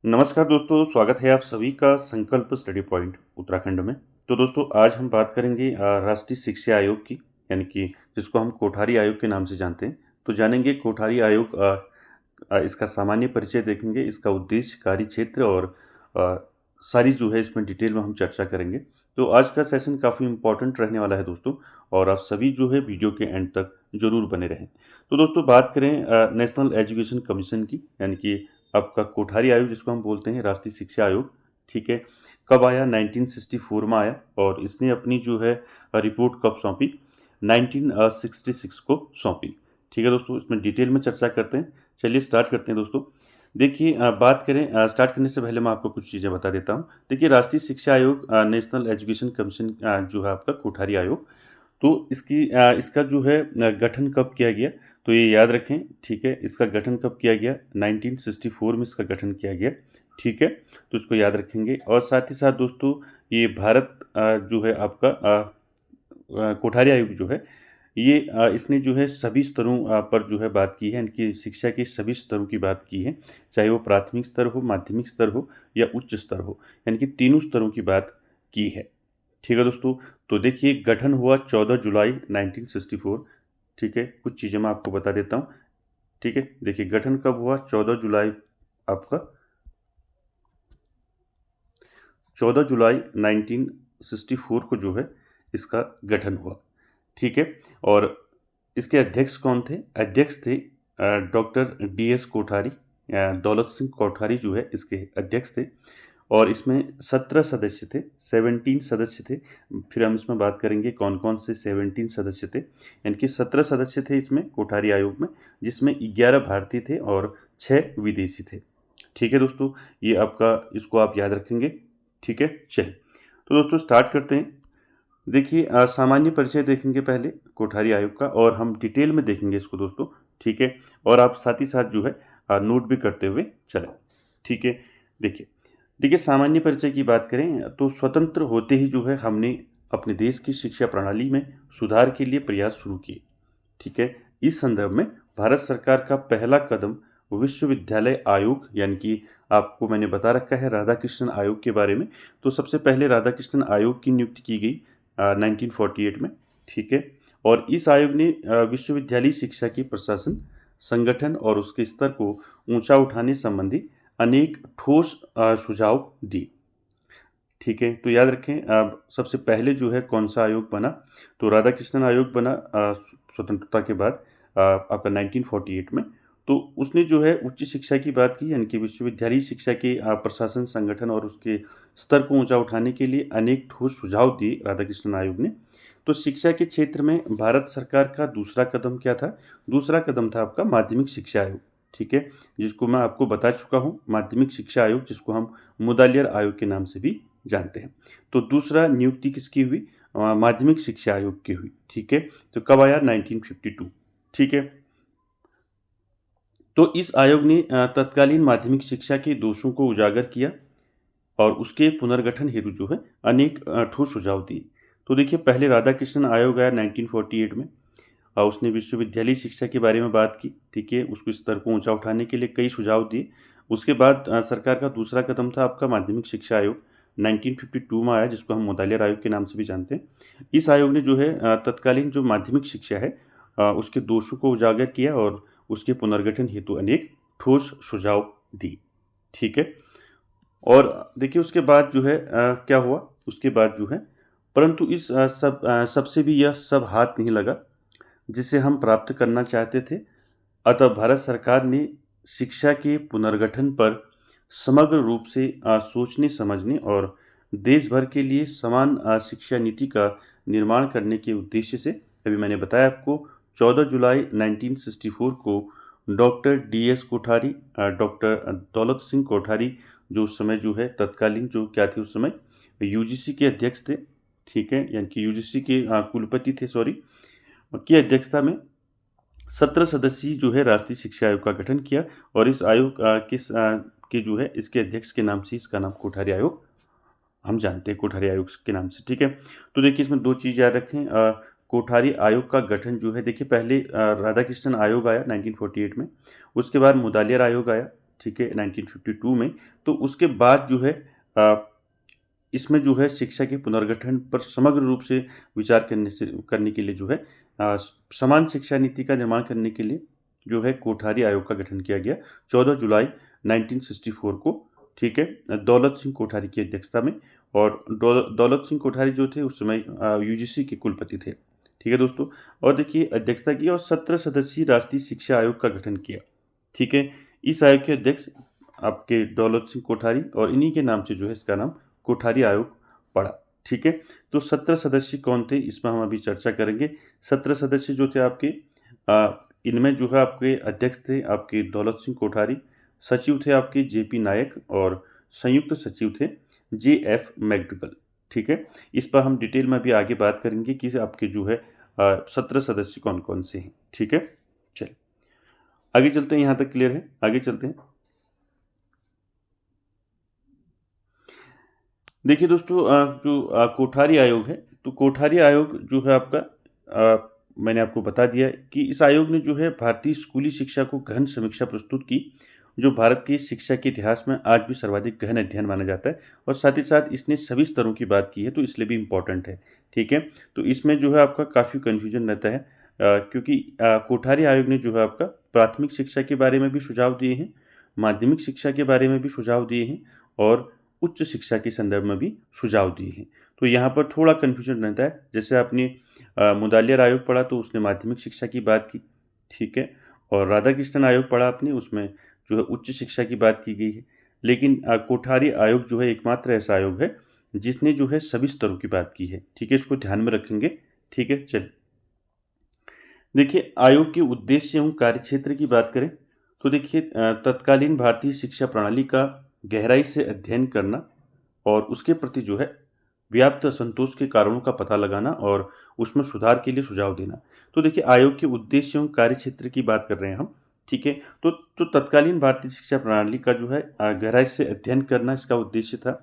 नमस्कार दोस्तों, स्वागत है आप सभी का संकल्प स्टडी पॉइंट उत्तराखंड में। तो दोस्तों आज हम बात करेंगे राष्ट्रीय शिक्षा आयोग की, यानी कि जिसको हम कोठारी आयोग के नाम से जानते हैं। तो जानेंगे कोठारी आयोग, इसका सामान्य परिचय देखेंगे, इसका उद्देश्य, कार्य क्षेत्र और अ, सारी जो है इसमें डिटेल में हम चर्चा करेंगे। तो आज का सेशन काफ़ी इम्पोर्टेंट रहने वाला है दोस्तों, और आप सभी जो है वीडियो के एंड तक जरूर बने रहें। तो दोस्तों बात करें नेशनल एजुकेशन कमीशन की, यानी कि आपका कोठारी आयोग जिसको हम बोलते हैं, राष्ट्रीय शिक्षा आयोग। ठीक है, कब आया? 1964 में आया, और इसने अपनी जो है रिपोर्ट कब सौंपी? 1966 को सौंपी। ठीक है दोस्तों, इसमें डिटेल में चर्चा करते हैं। चलिए स्टार्ट करते हैं दोस्तों। देखिए, बात करें, स्टार्ट करने से पहले मैं आपको कुछ चीज़ें बता देता हूँ। देखिए, राष्ट्रीय शिक्षा आयोग, नेशनल एजुकेशन कमीशन, जो है आपका कोठारी आयोग, तो इसका जो है गठन कब किया गया? तो ये याद रखें। ठीक है, इसका गठन कब किया गया? 1964 में इसका गठन किया गया। ठीक है, तो इसको याद रखेंगे। और साथ ही साथ दोस्तों, ये भारत जो है आपका कोठारी आयोग जो है, ये इसने जो है सभी स्तरों पर जो है बात की है, इनकी शिक्षा के सभी स्तरों की बात की है, चाहे वो प्राथमिक स्तर हो, माध्यमिक स्तर हो या उच्च स्तर हो, यानी कि तीनों स्तरों की बात की है। ठीक है दोस्तों, तो देखिए गठन हुआ 14 जुलाई 1964। ठीक है, कुछ चीज़ें मैं आपको बता देता हूँ। ठीक है, देखिए गठन कब हुआ? 14 जुलाई आपका 14 जुलाई 1964 को जो है इसका गठन हुआ। ठीक है, और इसके अध्यक्ष कौन थे? अध्यक्ष थे डॉक्टर DS कोठारी, दौलत सिंह कोठारी जो है इसके अध्यक्ष थे। और इसमें 17 सदस्य थे, 17 सदस्य थे। फिर हम इसमें बात करेंगे कौन कौन से 17 सदस्य थे। यानी कि 17 सदस्य थे इसमें कोठारी आयोग में, जिसमें 11 भारतीय थे और 6 विदेशी थे। ठीक है दोस्तों, ये आपका, इसको आप याद रखेंगे। ठीक है, चलिए तो दोस्तों स्टार्ट करते हैं। देखिए, सामान्य परिचय देखेंगे पहले कोठारी आयोग का, और हम डिटेल में देखेंगे इसको दोस्तों। ठीक है, और आप साथ ही साथ जो है नोट भी करते हुए चलें। ठीक है, देखिए देखिए सामान्य परिचय की बात करें तो स्वतंत्र होते ही जो है हमने अपने देश की शिक्षा प्रणाली में सुधार के लिए प्रयास शुरू किए। ठीक है, इस संदर्भ में भारत सरकार का पहला कदम विश्वविद्यालय आयोग, यानी कि आपको मैंने बता रखा है राधा कृष्णन आयोग के बारे में। तो सबसे पहले राधा कृष्णन आयोग की नियुक्ति की गई 1948 में। ठीक है, और इस आयोग ने विश्वविद्यालय शिक्षा की प्रशासन, संगठन और उसके स्तर को ऊंचा उठाने संबंधी अनेक ठोस सुझाव दिए। ठीक है, तो याद रखें, सबसे पहले जो है कौन सा आयोग बना? तो राधा कृष्णन आयोग बना स्वतंत्रता के बाद, आपका 1948 में। तो उसने जो है उच्च शिक्षा की बात की, यानी कि विश्वविद्यालय शिक्षा के प्रशासन, संगठन और उसके स्तर को ऊंचा उठाने के लिए अनेक ठोस सुझाव दिए राधा कृष्णन आयोग ने। तो शिक्षा के क्षेत्र में भारत सरकार का दूसरा कदम क्या था? दूसरा कदम था आपका माध्यमिक शिक्षा आयोग। ठीक है, जिसको मैं आपको बता चुका हूँ, माध्यमिक शिक्षा आयोग, जिसको हम मुदालियर आयोग के नाम से भी जानते हैं। तो दूसरा नियुक्ति किसकी हुई? माध्यमिक शिक्षा आयोग की हुई। ठीक है, तो कब आया? 1952। ठीक है, तो इस आयोग ने तत्कालीन माध्यमिक शिक्षा के दोषों को उजागर किया और उसके पुनर्गठन हेतु जो है अनेक ठोस सुझाव दिए। तो देखिए, पहले राधा कृष्णन आयोग आया 1948 में, और उसने विश्वविद्यालय शिक्षा के बारे में बात की। ठीक है, उसके स्तर को ऊंचा उठाने के लिए कई सुझाव दिए। उसके बाद सरकार का दूसरा कदम था आपका माध्यमिक शिक्षा आयोग, 1952 में आया, जिसको हम मुदालियर आयोग के नाम से भी जानते हैं। इस आयोग ने जो है तत्कालीन जो माध्यमिक शिक्षा है उसके दोषों को उजागर किया और उसके पुनर्गठन हेतु अनेक ठोस सुझाव दिए। ठीक है, और देखिए उसके बाद जो है क्या हुआ? उसके बाद जो है, परंतु इस सबसे भी यह सब हाथ नहीं लगा जिसे हम प्राप्त करना चाहते थे। अतः भारत सरकार ने शिक्षा के पुनर्गठन पर समग्र रूप से सोचने समझने और देश भर के लिए समान शिक्षा नीति का निर्माण करने के उद्देश्य से, अभी मैंने बताया आपको, 14 जुलाई 1964 को doctor DS Kothari, doctor Daulat Singh Kothari, जो उस समय जो है तत्कालीन जो क्या थे उस समय UGC के अध्यक्ष थे। ठीक है, यानी कि UGC के कुलपति थे, सॉरी, की अध्यक्षता में 17 सदस्यीय जो है राष्ट्रीय शिक्षा आयोग का गठन किया। और इस आयोग के जो है इसके अध्यक्ष के नाम से इसका नाम कोठारी आयोग हम जानते हैं, कोठारी आयोग के नाम से। ठीक है, तो देखिए इसमें दो चीज़ याद रखें। कोठारी आयोग का गठन जो है, देखिए पहले राधा कृष्णन आयोग आया 1948 में, उसके बाद मुदालियर आयोग आया। ठीक है, 1952 में। तो उसके बाद जो है इसमें जो है शिक्षा के पुनर्गठन पर समग्र रूप से विचार करने के लिए जो है समान शिक्षा नीति का निर्माण करने के लिए जो है कोठारी आयोग का गठन किया गया 14 जुलाई 1964 को, ठीक है, दौलत सिंह कोठारी की अध्यक्षता में। और दौलत सिंह कोठारी जो थे उस समय यूजीसी के कुलपति थे, ठीक है दोस्तों। और देखिए अध्यक्षता की और 17 सदस्यीय राष्ट्रीय शिक्षा आयोग का गठन किया, ठीक है। इस आयोग के अध्यक्ष आपके दौलत सिंह कोठारी और इन्हीं के नाम से जो है इसका नाम कोठारी आयोग पड़ा, ठीक है। तो 17 सदस्य कौन थे इसमें हम अभी चर्चा करेंगे। 17 सदस्य जो थे आपके इनमें जो है आपके अध्यक्ष थे आपके दौलत सिंह कोठारी, सचिव थे आपके जेपी नायक और संयुक्त सचिव थे जेएफ मैकडगल, ठीक है। इस पर हम डिटेल में अभी आगे बात करेंगे कि आपके जो है 17 सदस्य कौन कौन से हैं, ठीक है। चलिए आगे चलते हैं, यहाँ तक क्लियर है, आगे चलते हैं। देखिए दोस्तों जो कोठारी आयोग है, तो कोठारी आयोग जो है आपका मैंने आपको बता दिया कि इस आयोग ने जो है भारतीय स्कूली शिक्षा को गहन समीक्षा प्रस्तुत की, जो भारत की शिक्षा के इतिहास में आज भी सर्वाधिक गहन अध्ययन माना जाता है। और साथ ही साथ इसने सभी स्तरों की बात की है, तो इसलिए भी इम्पोर्टेंट है, ठीक है। तो इसमें जो है आपका काफ़ी कन्फ्यूजन रहता है क्योंकि कोठारी आयोग ने जो है आपका प्राथमिक शिक्षा के बारे में भी सुझाव दिए हैं, माध्यमिक शिक्षा के बारे में भी सुझाव दिए हैं और उच्च शिक्षा के संदर्भ में भी सुझाव दिए हैं। तो यहाँ पर थोड़ा कन्फ्यूजन रहता है। जैसे आपने मुदालियार आयोग पढ़ा तो उसने माध्यमिक शिक्षा की बात की, ठीक है, और राधा कृष्णन आयोग पढ़ा आपने, उसमें जो है उच्च शिक्षा की बात की गई है। लेकिन कोठारी आयोग जो है एकमात्र ऐसा आयोग है जिसने जो है सभी स्तरों की बात की है, ठीक है। इसको ध्यान में रखेंगे, ठीक है। चलिए देखिए आयोग के उद्देश्य एवं कार्यक्षेत्र की बात करें तो देखिए तत्कालीन भारतीय शिक्षा प्रणाली का गहराई से अध्ययन करना और उसके प्रति जो है व्याप्त असंतोष के कारणों का पता लगाना और उसमें सुधार के लिए सुझाव देना। तो देखिए आयोग के उद्देश्य एवं कार्यक्षेत्र की बात कर रहे हैं हम, ठीक है। तो तत्कालीन भारतीय शिक्षा प्रणाली का जो है गहराई से अध्ययन करना इसका उद्देश्य था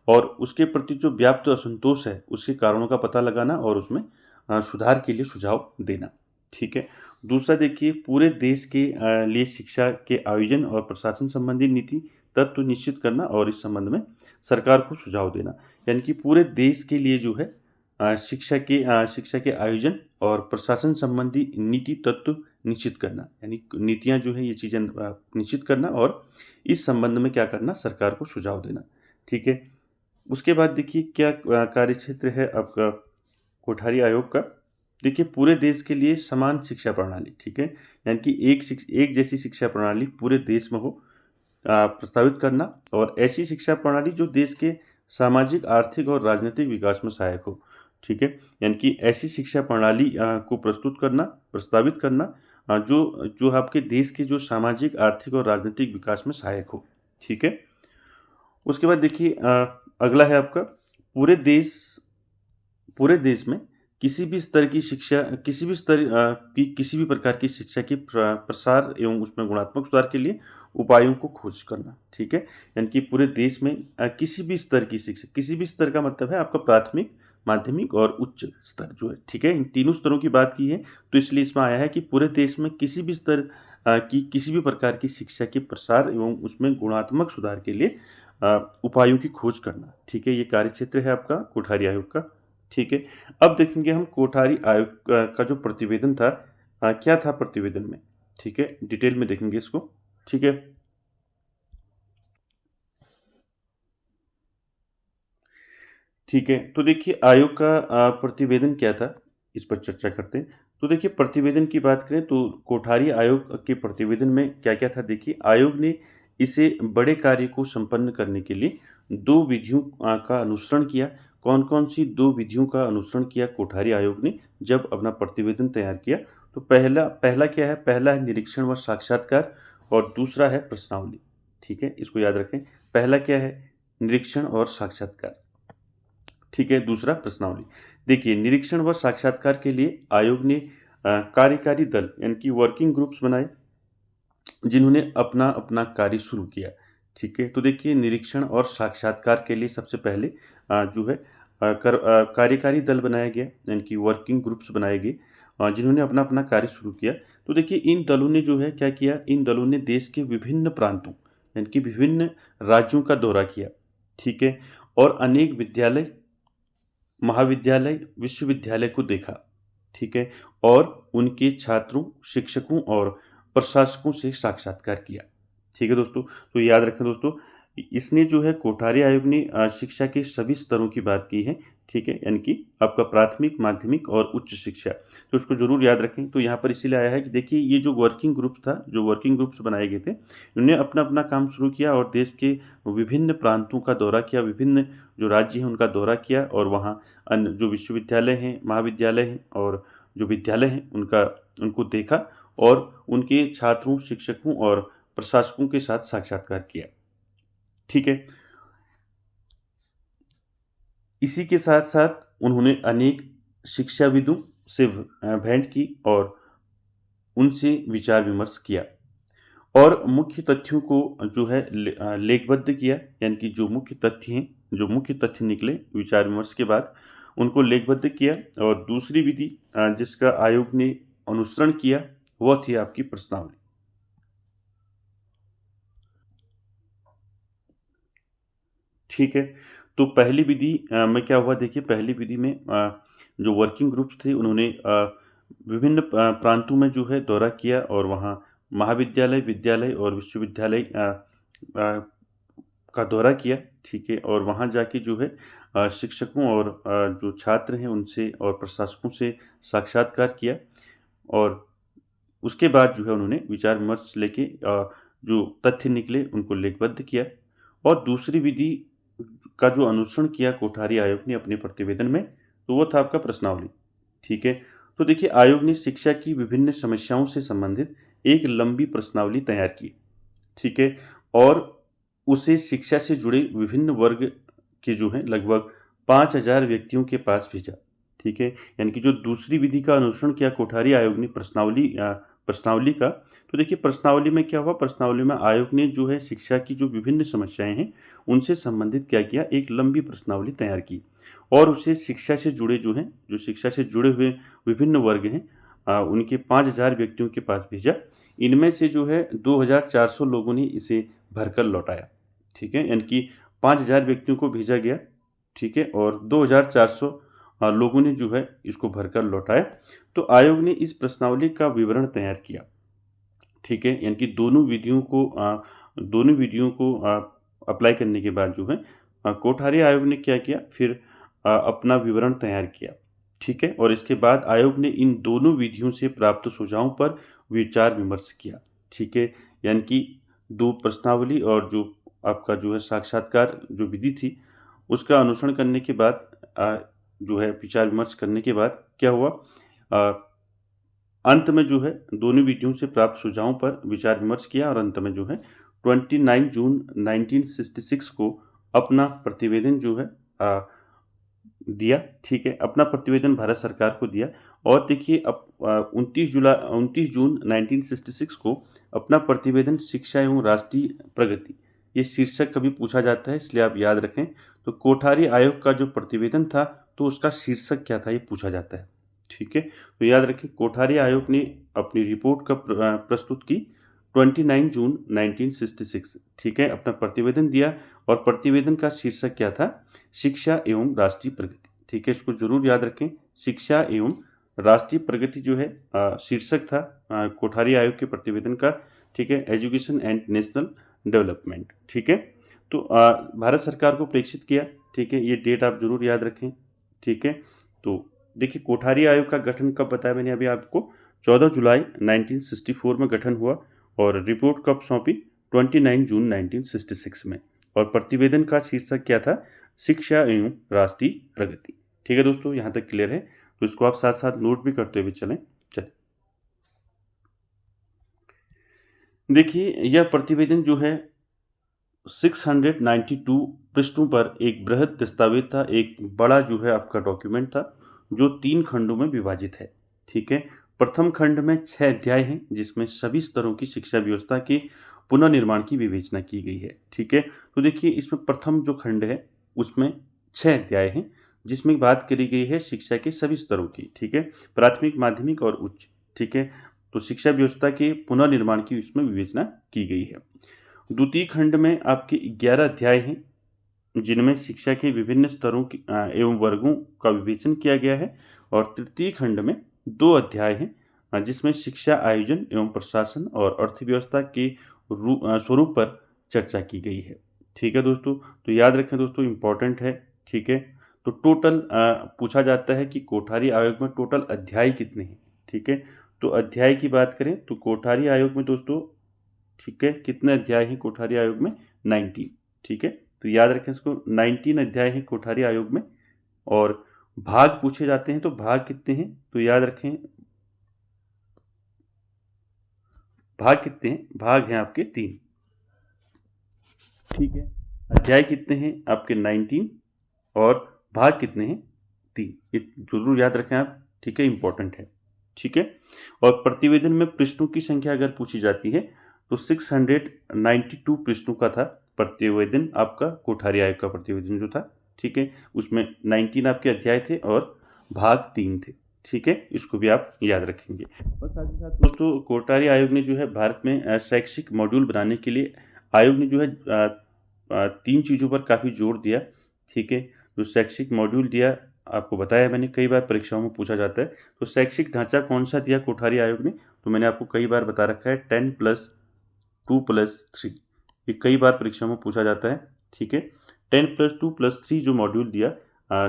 और उसके प्रति जो व्याप्त असंतोष है उसके कारणों का पता लगाना और उसमें सुधार के लिए सुझाव देना, ठीक है। दूसरा देखिए पूरे देश के लिए शिक्षा के आयोजन और प्रशासन संबंधी नीति तत्व निश्चित करना और इस संबंध में सरकार को सुझाव देना। यानी कि पूरे देश के लिए जो है शिक्षा के आयोजन और प्रशासन संबंधी नीति तत्व निश्चित करना, यानी नीतियां जो है ये चीज़ें निश्चित करना और इस संबंध में क्या करना, सरकार को सुझाव देना, ठीक है। उसके बाद देखिए क्या कार्यक्षेत्र है आपका कोठारी आयोग का। देखिए पूरे देश के लिए समान शिक्षा प्रणाली, ठीक है, यानी कि एक जैसी शिक्षा प्रणाली पूरे देश में हो प्रस्तावित करना और ऐसी शिक्षा प्रणाली जो देश के सामाजिक आर्थिक और राजनीतिक विकास में सहायक हो, ठीक है। यानी कि ऐसी शिक्षा प्रणाली को प्रस्तावित करना जो आपके देश के जो सामाजिक आर्थिक और राजनीतिक विकास में सहायक हो, ठीक है। उसके बाद देखिए अगला है आपका पूरे देश में किसी भी स्तर की शिक्षा किसी भी प्रकार की शिक्षा की प्रसार एवं उसमें गुणात्मक सुधार के लिए उपायों को खोज करना, ठीक है। यानी कि पूरे देश में किसी भी स्तर की शिक्षा, किसी भी स्तर का मतलब है आपका प्राथमिक, माध्यमिक और उच्च स्तर जो है, ठीक है। इन तीनों स्तरों की बात की है तो इसलिए इसमें आया है कि पूरे देश में किसी भी स्तर की किसी भी प्रकार की शिक्षा के प्रसार एवं उसमें गुणात्मक सुधार के लिए उपायों की खोज करना, ठीक है। ये कार्यक्षेत्र है आपका कोठारी आयोग का, ठीक है। अब देखेंगे हम कोठारी आयोग का जो प्रतिवेदन था क्या था प्रतिवेदन में, ठीक है, डिटेल में देखेंगे इसको, ठीक है। ठीक है, तो देखिए आयोग का प्रतिवेदन क्या था इस पर चर्चा करते हैं। तो देखिए प्रतिवेदन की बात करें तो कोठारी आयोग के प्रतिवेदन में क्या क्या था, देखिए आयोग ने इसे बड़े कार्य को संपन्न करने के लिए दो विधियों का अनुसरण किया। कौन कौन सी दो विधियों का अनुसरण किया कोठारी आयोग ने जब अपना प्रतिवेदन तैयार किया, तो पहला पहला क्या है, पहला है निरीक्षण व साक्षात्कार और दूसरा है प्रश्नावली, ठीक है, इसको याद रखें। पहला क्या है, निरीक्षण और साक्षात्कार, ठीक है, दूसरा प्रश्नावली। देखिए निरीक्षण व साक्षात्कार के लिए आयोग ने कार्यकारी दल यानी कि वर्किंग ग्रुप्स बनाए जिन्होंने अपना अपना कार्य शुरू किया, ठीक है। तो देखिए निरीक्षण और साक्षात्कार के लिए सबसे पहले जो है कार्यकारी दल बनाया गया यानी कि वर्किंग ग्रुप्स बनाए गए जिन्होंने अपना अपना कार्य शुरू किया। तो देखिए इन दलों ने जो है क्या किया, इन दलों ने देश के विभिन्न प्रांतों यानी कि विभिन्न राज्यों का दौरा किया, ठीक है, और अनेक विद्यालय, महाविद्यालय, विश्वविद्यालय को देखा, ठीक है, और उनके छात्रों, शिक्षकों और प्रशासकों से साक्षात्कार किया, ठीक है दोस्तों। तो याद रखें दोस्तों, इसने जो है कोठारी आयोग ने शिक्षा के सभी स्तरों की बात की है, ठीक है, यानी कि आपका प्राथमिक, माध्यमिक और उच्च शिक्षा, तो उसको जरूर याद रखें। तो यहाँ पर इसीलिए आया है कि देखिए ये जो वर्किंग ग्रुप्स था, जो वर्किंग ग्रुप्स बनाए गए थे, इन्होंने अपना अपना काम शुरू किया और देश के विभिन्न प्रांतों का दौरा किया, विभिन्न जो राज्य हैं उनका दौरा किया, और वहाँ अन्य जो विश्वविद्यालय हैं, महाविद्यालय हैं और जो विद्यालय हैं उनको देखा और उनके छात्रों, शिक्षकों और प्रशासकों के साथ साक्षात्कार किया, ठीक है। इसी के साथ साथ उन्होंने अनेक शिक्षाविदों से भेंट की और उनसे विचार विमर्श किया और मुख्य तथ्यों को जो है लेखबद्ध किया, यानी कि जो मुख्य तथ्य हैं, जो मुख्य तथ्य निकले विचार विमर्श के बाद उनको लेखबद्ध किया। और दूसरी विधि जिसका आयोग ने अनुसरण किया वह थी आपकी प्रश्नावली, ठीक है। तो पहली विधि में क्या हुआ, देखिए पहली विधि में जो वर्किंग ग्रुप्स थे उन्होंने विभिन्न प्रांतों में जो है दौरा किया और वहाँ महाविद्यालय, विद्यालय और विश्वविद्यालय का दौरा किया, ठीक है, और वहाँ जाके जो है शिक्षकों और जो छात्र हैं उनसे और प्रशासकों से साक्षात्कार किया और उसके बाद जो है उन्होंने विचार विमर्श लेके जो तथ्य निकले उनको लेखबद्ध किया। और दूसरी विधि का जो अनुसरण किया कोठारी आयोग ने अपने प्रतिवेदन में, तो वो था आपका प्रश्नावली, ठीक है। तो देखिए आयोग ने शिक्षा की विभिन्न समस्याओं से संबंधित एक लंबी प्रश्नावली तैयार की, ठीक है, और उसे शिक्षा से जुड़े विभिन्न वर्ग के जो हैं लगभग 5000 व्यक्तियों के पास भेजा, ठीक है। यानी कि जो दूसरी विधि का अनुसरण किया कोठारी आयोग ने प्रश्नावली का, तो देखिए प्रश्नावली में क्या हुआ, प्रश्नावली में आयोग ने जो है शिक्षा की जो विभिन्न समस्याएं हैं उनसे संबंधित क्या किया, एक लंबी प्रश्नावली तैयार की और उसे शिक्षा से जुड़े जो हैं, जो शिक्षा से जुड़े हुए विभिन्न वर्ग हैं उनके 5000 व्यक्तियों के पास भेजा। इनमें से जो है 2400 लोगों ने इसे भरकर लौटाया, ठीक है, यानी कि 5000 व्यक्तियों को भेजा गया, ठीक है, और 2400 लोगों ने जो है इसको भरकर लौटाया। तो आयोग ने इस प्रश्नावली का विवरण तैयार किया, ठीक है, यानी कि दोनों विधियों को अप्लाई करने के बाद जो है कोठारी आयोग ने क्या किया, फिर अपना विवरण तैयार किया, ठीक है, और इसके बाद आयोग ने इन दोनों विधियों से प्राप्त सुझावों पर विचार विमर्श किया, ठीक है, यानी कि दो प्रश्नावली और जो आपका जो है साक्षात्कार जो विधि थी उसका अनुसरण करने के बाद जो है विचार विमर्श करने के बाद क्या हुआ, अंत में जो है दोनों विधियों से प्राप्त सुझावों पर विचार विमर्श किया और अंत में जो है 29 जून 1966 को अपना प्रतिवेदन जो है दिया, ठीक है, अपना प्रतिवेदन भारत सरकार को दिया। और देखिए अब 29 जून 1966 को अपना प्रतिवेदन शिक्षा एवं राष्ट्रीय प्रगति, ये शीर्षक कभी पूछा जाता है इसलिए आप याद रखें। तो कोठारी आयोग का जो प्रतिवेदन था तो उसका शीर्षक क्या था ये पूछा जाता है, ठीक है। तो याद रखें कोठारी आयोग ने अपनी रिपोर्ट कब प्रस्तुत की, 29 जून 1966, ठीक है, अपना प्रतिवेदन दिया और प्रतिवेदन का शीर्षक क्या था, शिक्षा एवं राष्ट्रीय प्रगति, ठीक है, इसको जरूर याद रखें, शिक्षा एवं राष्ट्रीय प्रगति जो है शीर्षक था कोठारी आयोग के प्रतिवेदन का, ठीक है, एजुकेशन एंड नेशनल डेवलपमेंट, ठीक है। तो भारत सरकार को प्रेषित किया, ठीक है, ये डेट आप जरूर याद रखें, ठीक है। तो देखिए कोठारी आयोग का गठन कब बताया मैंने अभी आपको, 14 जुलाई 1964 में गठन हुआ और रिपोर्ट कब सौंपी, 29 जून 1966 में, और प्रतिवेदन का शीर्षक क्या था, शिक्षा एवं राष्ट्रीय प्रगति, ठीक है दोस्तों, यहाँ तक क्लियर है। तो इसको आप साथ साथ नोट भी करते हुए चलें। देखिए यह प्रतिवेदन जो है 692 पृष्ठों पर एक बृहद दस्तावेज था, एक बड़ा जो है आपका डॉक्यूमेंट था जो 3 खंडों में विभाजित है, ठीक है। प्रथम खंड में 6 अध्याय हैं जिसमें सभी स्तरों की शिक्षा व्यवस्था के पुनर्निर्माण की विवेचना की गई है, ठीक है। तो देखिए इसमें प्रथम जो खंड है उसमें 6 अध्याय हैं जिसमें बात करी गई है शिक्षा के सभी स्तरों की, ठीक है, प्राथमिक, माध्यमिक और उच्च, ठीक है। तो शिक्षा व्यवस्था के पुनर्निर्माण की इसमें विवेचना की गई है। द्वितीय खंड में आपके 11 अध्याय हैं, जिनमें शिक्षा के विभिन्न स्तरों एवं वर्गों का विवेचन किया गया है। और तृतीय खंड में 2 अध्याय हैं, जिसमें शिक्षा आयोजन एवं प्रशासन और अर्थव्यवस्था के स्वरूप पर चर्चा की गई है। ठीक है दोस्तों, तो याद रखें दोस्तों, इम्पोर्टेंट है। ठीक है, तो टोटल पूछा जाता है कि कोठारी आयोग में टोटल अध्याय कितने हैं। ठीक है, तो अध्याय की बात करें तो कोठारी आयोग में दोस्तों, ठीक है, कितने अध्याय हैं कोठारी आयोग में? 19। ठीक है, तो याद रखें इसको, 19 अध्याय हैं कोठारी आयोग में। और भाग पूछे जाते हैं तो भाग कितने हैं, तो याद रखें भाग कितने हैं, भाग हैं आपके 3। ठीक है, अध्याय कितने हैं आपके? 19। और भाग कितने हैं? 3। ये जरूर याद रखें आप। ठीक है, इंपॉर्टेंट है। ठीक है, और प्रतिवेदन में पृष्ठों की संख्या अगर पूछी जाती है तो 692 पृष्ठों का था प्रतिवेदन, आपका कोठारी आयोग का प्रतिवेदन जो था। ठीक है, उसमें 19 आपके अध्याय थे और भाग 3 थे। ठीक है, इसको भी आप याद रखेंगे। और साथ ही साथ दोस्तों, कोठारी आयोग ने जो है भारत में शैक्षिक मॉड्यूल बनाने के लिए आयोग ने जो है 3 चीज़ों पर काफ़ी जोर दिया। ठीक है, जो शैक्षिक मॉड्यूल दिया, आपको बताया मैंने, कई बार परीक्षाओं में पूछा जाता है। तो शैक्षिक ढांचा कौन सा दिया कोठारी आयोग ने? तो मैंने आपको कई बार बता रखा है, 10+2+3। ये कई बार परीक्षाओं में पूछा जाता है। ठीक है, 10+2+3 जो मॉड्यूल दिया,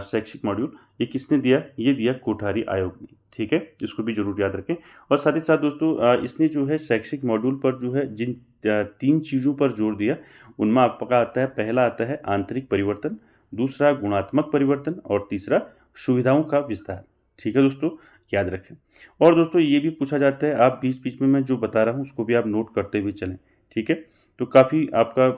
शैक्षिक मॉड्यूल, ये किसने दिया? ये दिया कोठारी आयोग ने। ठीक है, इसको भी जरूर याद रखें। और साथ ही साथ दोस्तों, इसने जो है शैक्षिक मॉड्यूल पर जो है जिन 3 चीज़ों पर जोर दिया, उनमें आपका आता है, पहला आता है आंतरिक परिवर्तन, दूसरा गुणात्मक परिवर्तन और तीसरा सुविधाओं का विस्तार। ठीक है दोस्तों, याद रखें। और दोस्तों, ये भी पूछा जाता है, आप बीच बीच में मैं जो बता रहा हूँ उसको भी आप नोट करते हुए चलें। ठीक है, तो काफ़ी आपका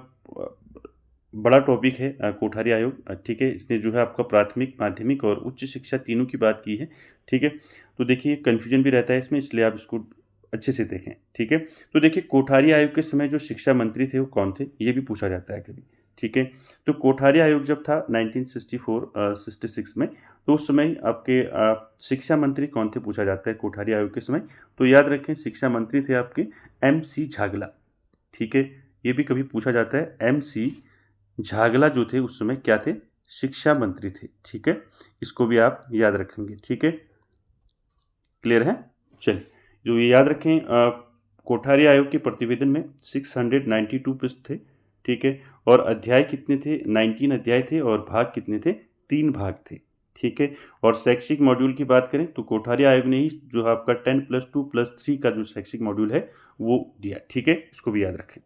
बड़ा टॉपिक है कोठारी आयोग। ठीक है, इसने जो है आपका प्राथमिक, माध्यमिक और उच्च शिक्षा तीनों की बात की है। ठीक है, तो देखिए कन्फ्यूजन भी रहता है इसमें, इसलिए आप इसको अच्छे से देखें। ठीक है, तो देखिए कोठारी आयोग के समय जो शिक्षा मंत्री थे वो कौन थे, ये भी पूछा जाता है कभी। ठीक है, तो कोठारी आयोग जब था 1964-66 में, तो उस समय आपके शिक्षा मंत्री कौन थे पूछा जाता है कोठारी आयोग के समय। तो याद रखें, शिक्षा मंत्री थे आपके MC झागला। ठीक है, ये भी कभी पूछा जाता है, MC झागला जो थे उस समय क्या थे? शिक्षा मंत्री थे। ठीक है, इसको भी आप याद रखेंगे। ठीक है, क्लियर है? चलिए, जो ये याद रखें, कोठारी आयोग के प्रतिवेदन में 692 पृष्ठ थे। ठीक है, और अध्याय कितने थे? 19 अध्याय थे और भाग कितने थे? 3 भाग थे। ठीक है, और शैक्षिक मॉड्यूल की बात करें तो कोठारी आयोग ने ही जो आपका 10+2+3 का जो शैक्षिक मॉड्यूल है वो दिया। ठीक है, इसको भी याद रखें।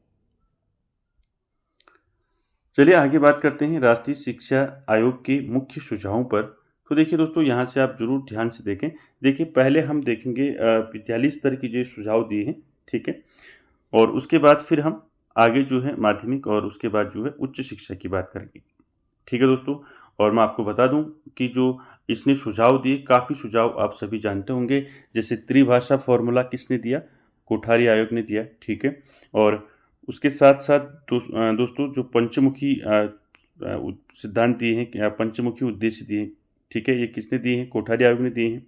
चलिए आगे बात करते हैं राष्ट्रीय शिक्षा आयोग के मुख्य सुझावों पर। तो देखिए दोस्तों, यहाँ से आप जरूर ध्यान से देखें। देखिए, पहले हम देखेंगे विद्यालय स्तर की जो सुझाव दिए हैं। ठीक है, और उसके बाद फिर हम आगे जो है माध्यमिक और उसके बाद जो है उच्च शिक्षा की बात करेंगे। ठीक है दोस्तों, और मैं आपको बता दूं कि जो इसने सुझाव दिए, काफ़ी सुझाव आप सभी जानते होंगे। जैसे त्रिभाषा फॉर्मूला किसने दिया? कोठारी आयोग ने दिया। ठीक है, और उसके साथ साथ दोस्तों, जो पंचमुखी सिद्धांत दिए हैं, क्या पंचमुखी उद्देश्य दिए हैं, ठीक है, ये किसने दिए हैं? कोठारी आयोग ने दिए हैं।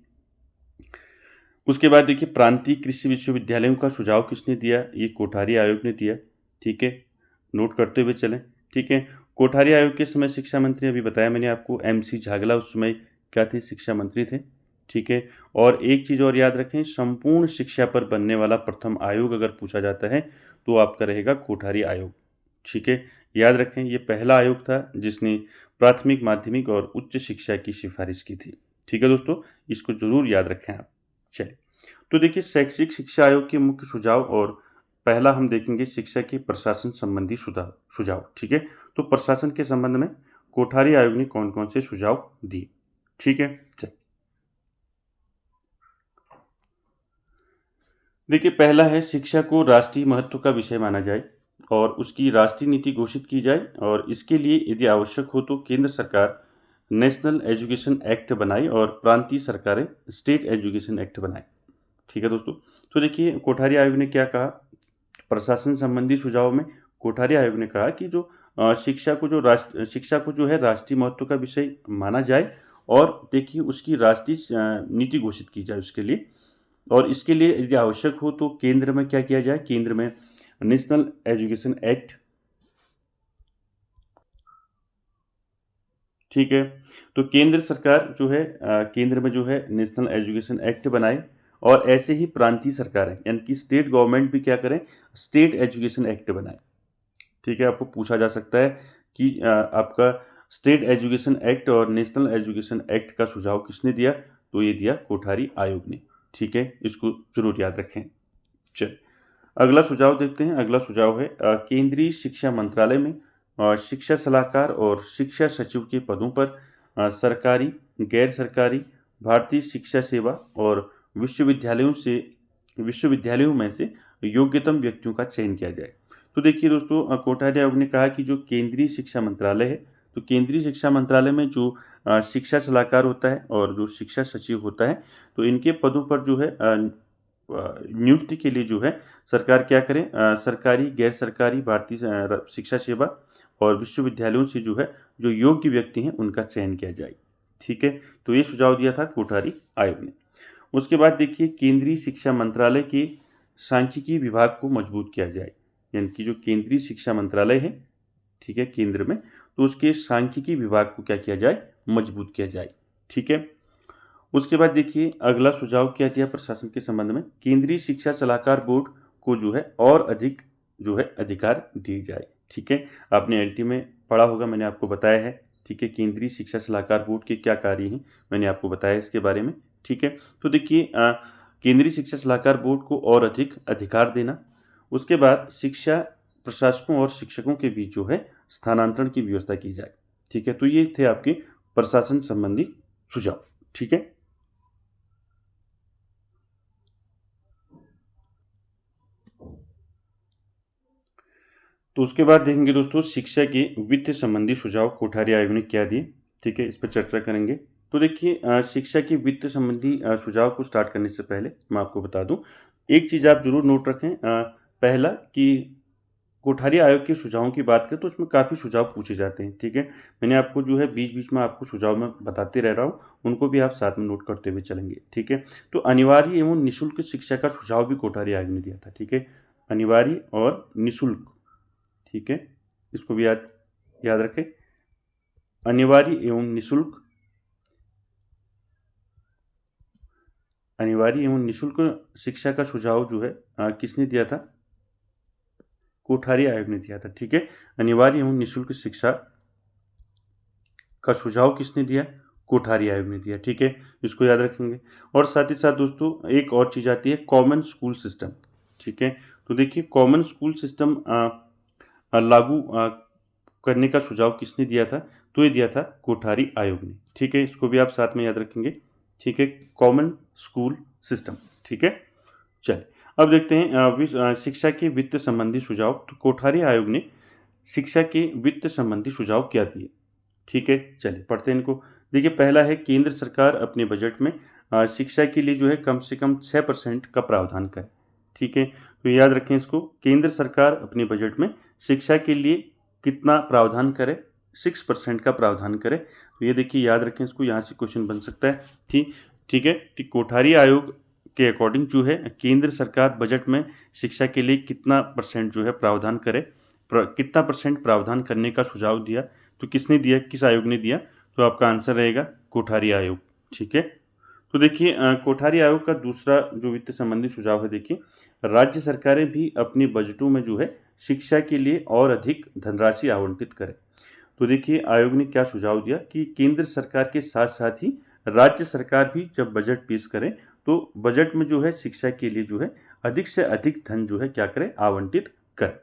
उसके बाद देखिए, प्रांतीय कृषि विश्वविद्यालयों का सुझाव किसने दिया? ये कोठारी आयोग ने दिया। ठीक है, नोट करते हुए चलें। ठीक है, कोठारी आयोग के समय शिक्षा मंत्री, अभी बताया मैंने आपको, MC झागला उस समय क्या थे? शिक्षा मंत्री थे। ठीक है, और एक चीज़ और याद रखें, संपूर्ण शिक्षा पर बनने वाला प्रथम आयोग अगर पूछा जाता है तो आपका रहेगा कोठारी आयोग। ठीक है, याद रखें, ये पहला आयोग था जिसने प्राथमिक, माध्यमिक और उच्च शिक्षा की सिफारिश की थी। ठीक है दोस्तों, इसको जरूर याद रखें आप। चलिए, तो देखिए शैक्षिक शिक्षा आयोग के मुख्य सुझाव, और पहला हम देखेंगे शिक्षा के प्रशासन संबंधी सुझाव। ठीक है, तो प्रशासन के संबंध में कोठारी आयोग ने कौन कौन से सुझाव दिए? ठीक है, चलिए देखिए, पहला है शिक्षा को राष्ट्रीय महत्व का विषय माना जाए और उसकी राष्ट्रीय नीति घोषित की जाए, और इसके लिए यदि आवश्यक हो तो केंद्र सरकार नेशनल एजुकेशन एक्ट बनाए और प्रांतीय सरकारें स्टेट एजुकेशन एक्ट बनाए। ठीक है दोस्तों, तो देखिए कोठारी आयोग ने क्या कहा प्रशासन संबंधी सुझाव में? कोठारी आयोग ने कहा कि जो शिक्षा को जो है राष्ट्रीय महत्व का विषय माना जाए, और देखिए उसकी राष्ट्रीय नीति घोषित की जाए उसके लिए, और इसके लिए यदि आवश्यक हो तो केंद्र में क्या किया जाए? केंद्र में नेशनल एजुकेशन एक्ट, ठीक है। तो केंद्र सरकार जो है केंद्र में जो है नेशनल एजुकेशन एक्ट बनाए, और ऐसे ही प्रांतीय सरकारें यानी कि स्टेट गवर्नमेंट भी क्या करें, स्टेट एजुकेशन एक्ट बनाए। ठीक है, आपको पूछा जा सकता है कि आपका स्टेट एजुकेशन एक्ट और नेशनल एजुकेशन एक्ट का सुझाव किसने दिया, तो ये दिया कोठारी आयोग ने। ठीक है, इसको जरूर याद रखें। चल, अगला सुझाव देखते हैं। अगला सुझाव है केंद्रीय शिक्षा मंत्रालय में शिक्षा सलाहकार और शिक्षा सचिव के पदों पर सरकारी, गैर सरकारी, भारतीय शिक्षा सेवा और विश्वविद्यालयों में से योग्यतम व्यक्तियों का चयन किया जाए। तो देखिए दोस्तों, कोठारी आयोग ने कहा कि जो केंद्रीय शिक्षा मंत्रालय है, तो केंद्रीय शिक्षा मंत्रालय में जो शिक्षा सलाहकार होता है और जो शिक्षा सचिव होता है, तो इनके पदों पर जो है नियुक्ति के लिए जो है सरकार क्या करे, सरकारी, गैर सरकारी, भारतीय शिक्षा सेवा और विश्वविद्यालयों से जो है जो योग्य व्यक्ति हैं उनका चयन किया जाए। ठीक है, तो ये सुझाव दिया था कोठारी आयोग ने। उसके बाद देखिए, केंद्रीय शिक्षा मंत्रालय के सांख्यिकी विभाग को मजबूत किया जाए, यानी कि जो केंद्रीय शिक्षा मंत्रालय है, ठीक है, केंद्र में, तो उसके सांख्यिकी विभाग को क्या किया जाए, मजबूत किया जाए। ठीक है, उसके बाद देखिए अगला सुझाव क्या दिया प्रशासन के संबंध में, केंद्रीय शिक्षा सलाहकार बोर्ड को जो है और अधिक जो है अधिकार दिए जाए। ठीक है, आपने एलटी में पढ़ा होगा, मैंने आपको बताया है। ठीक है, केंद्रीय शिक्षा सलाहकार बोर्ड के क्या कार्य हैं, मैंने आपको बताया इसके बारे में। ठीक है, तो देखिए केंद्रीय शिक्षा सलाहकार बोर्ड को और अधिक अधिकार देना। उसके बाद शिक्षा प्रशासकों और शिक्षकों के बीच जो है स्थानांतरण की व्यवस्था की जाए। ठीक है, तो ये थे आपके प्रशासन संबंधी सुझाव। ठीक है, तो उसके बाद देखेंगे दोस्तों शिक्षा के वित्त संबंधी सुझाव कोठारी आयोग ने क्या दिए। ठीक है, इस पर चर्चा करेंगे। तो देखिए शिक्षा के वित्त संबंधी सुझाव को स्टार्ट करने से पहले मैं आपको बता दूं, एक चीज़ आप जरूर नोट रखें। पहला कि कोठारी आयोग के सुझावों की बात करें तो उसमें काफ़ी सुझाव पूछे जाते हैं। ठीक है, मैंने आपको जो है बीच बीच में आपको सुझाव में बताते रह रहा हूँ, उनको भी आप साथ में नोट करते हुए चलेंगे। ठीक है, तो अनिवार्य एवं निःशुल्क शिक्षा का सुझाव भी कोठारी आयोग ने दिया था। ठीक है, अनिवार्य और निःशुल्क, ठीक है, इसको भी याद याद रखें। अनिवार्य एवं निःशुल्क, अनिवार्य एवं निःशुल्क शिक्षा का सुझाव जो है किसने दिया था, कोठारी आयोग ने दिया था। ठीक है, अनिवार्य एवं निःशुल्क शिक्षा का सुझाव किसने दिया, कोठारी आयोग ने दिया। ठीक है, इसको याद रखेंगे। और साथ ही साथ दोस्तों एक और चीज़ आती है, कॉमन स्कूल सिस्टम। ठीक है, तो देखिए कॉमन स्कूल सिस्टम लागू करने का सुझाव किसने दिया था, तो ये दिया था कोठारी आयोग ने। ठीक है, इसको भी आप साथ में याद रखेंगे। ठीक है, कॉमन स्कूल सिस्टम। ठीक है, चलिए अब देखते हैं शिक्षा के वित्त संबंधी सुझाव। तो कोठारी आयोग ने शिक्षा के वित्त संबंधी सुझाव क्या दिए। ठीक है, चलिए पढ़ते हैं इनको। देखिए पहला है, केंद्र सरकार अपने बजट में शिक्षा के लिए जो है कम से कम 6% का प्रावधान करे। ठीक है, तो याद रखें इसको, केंद्र सरकार अपने बजट में शिक्षा के लिए कितना प्रावधान करे, 6% का प्रावधान करे। तो ये देखिए याद रखें इसको, यहाँ से क्वेश्चन बन सकता है। ठीक है, कि कोठारी आयोग के अकॉर्डिंग जो है केंद्र सरकार बजट में शिक्षा के लिए कितना परसेंट जो है प्रावधान करे, कितना परसेंट प्रावधान करने का सुझाव दिया, तो किसने दिया, किस आयोग ने दिया, तो आपका आंसर रहेगा कोठारी आयोग। ठीक है, तो देखिए कोठारी आयोग का दूसरा जो वित्त संबंधी सुझाव है, देखिए राज्य सरकारें भी अपने बजटों में जो है शिक्षा के लिए और अधिक धनराशि आवंटित करें। तो देखिए आयोग ने क्या सुझाव दिया कि केंद्र सरकार के साथ साथ ही राज्य सरकार भी जब बजट पेश करें तो बजट में जो है शिक्षा के लिए जो है अधिक से अधिक धन जो है क्या करें, आवंटित करें।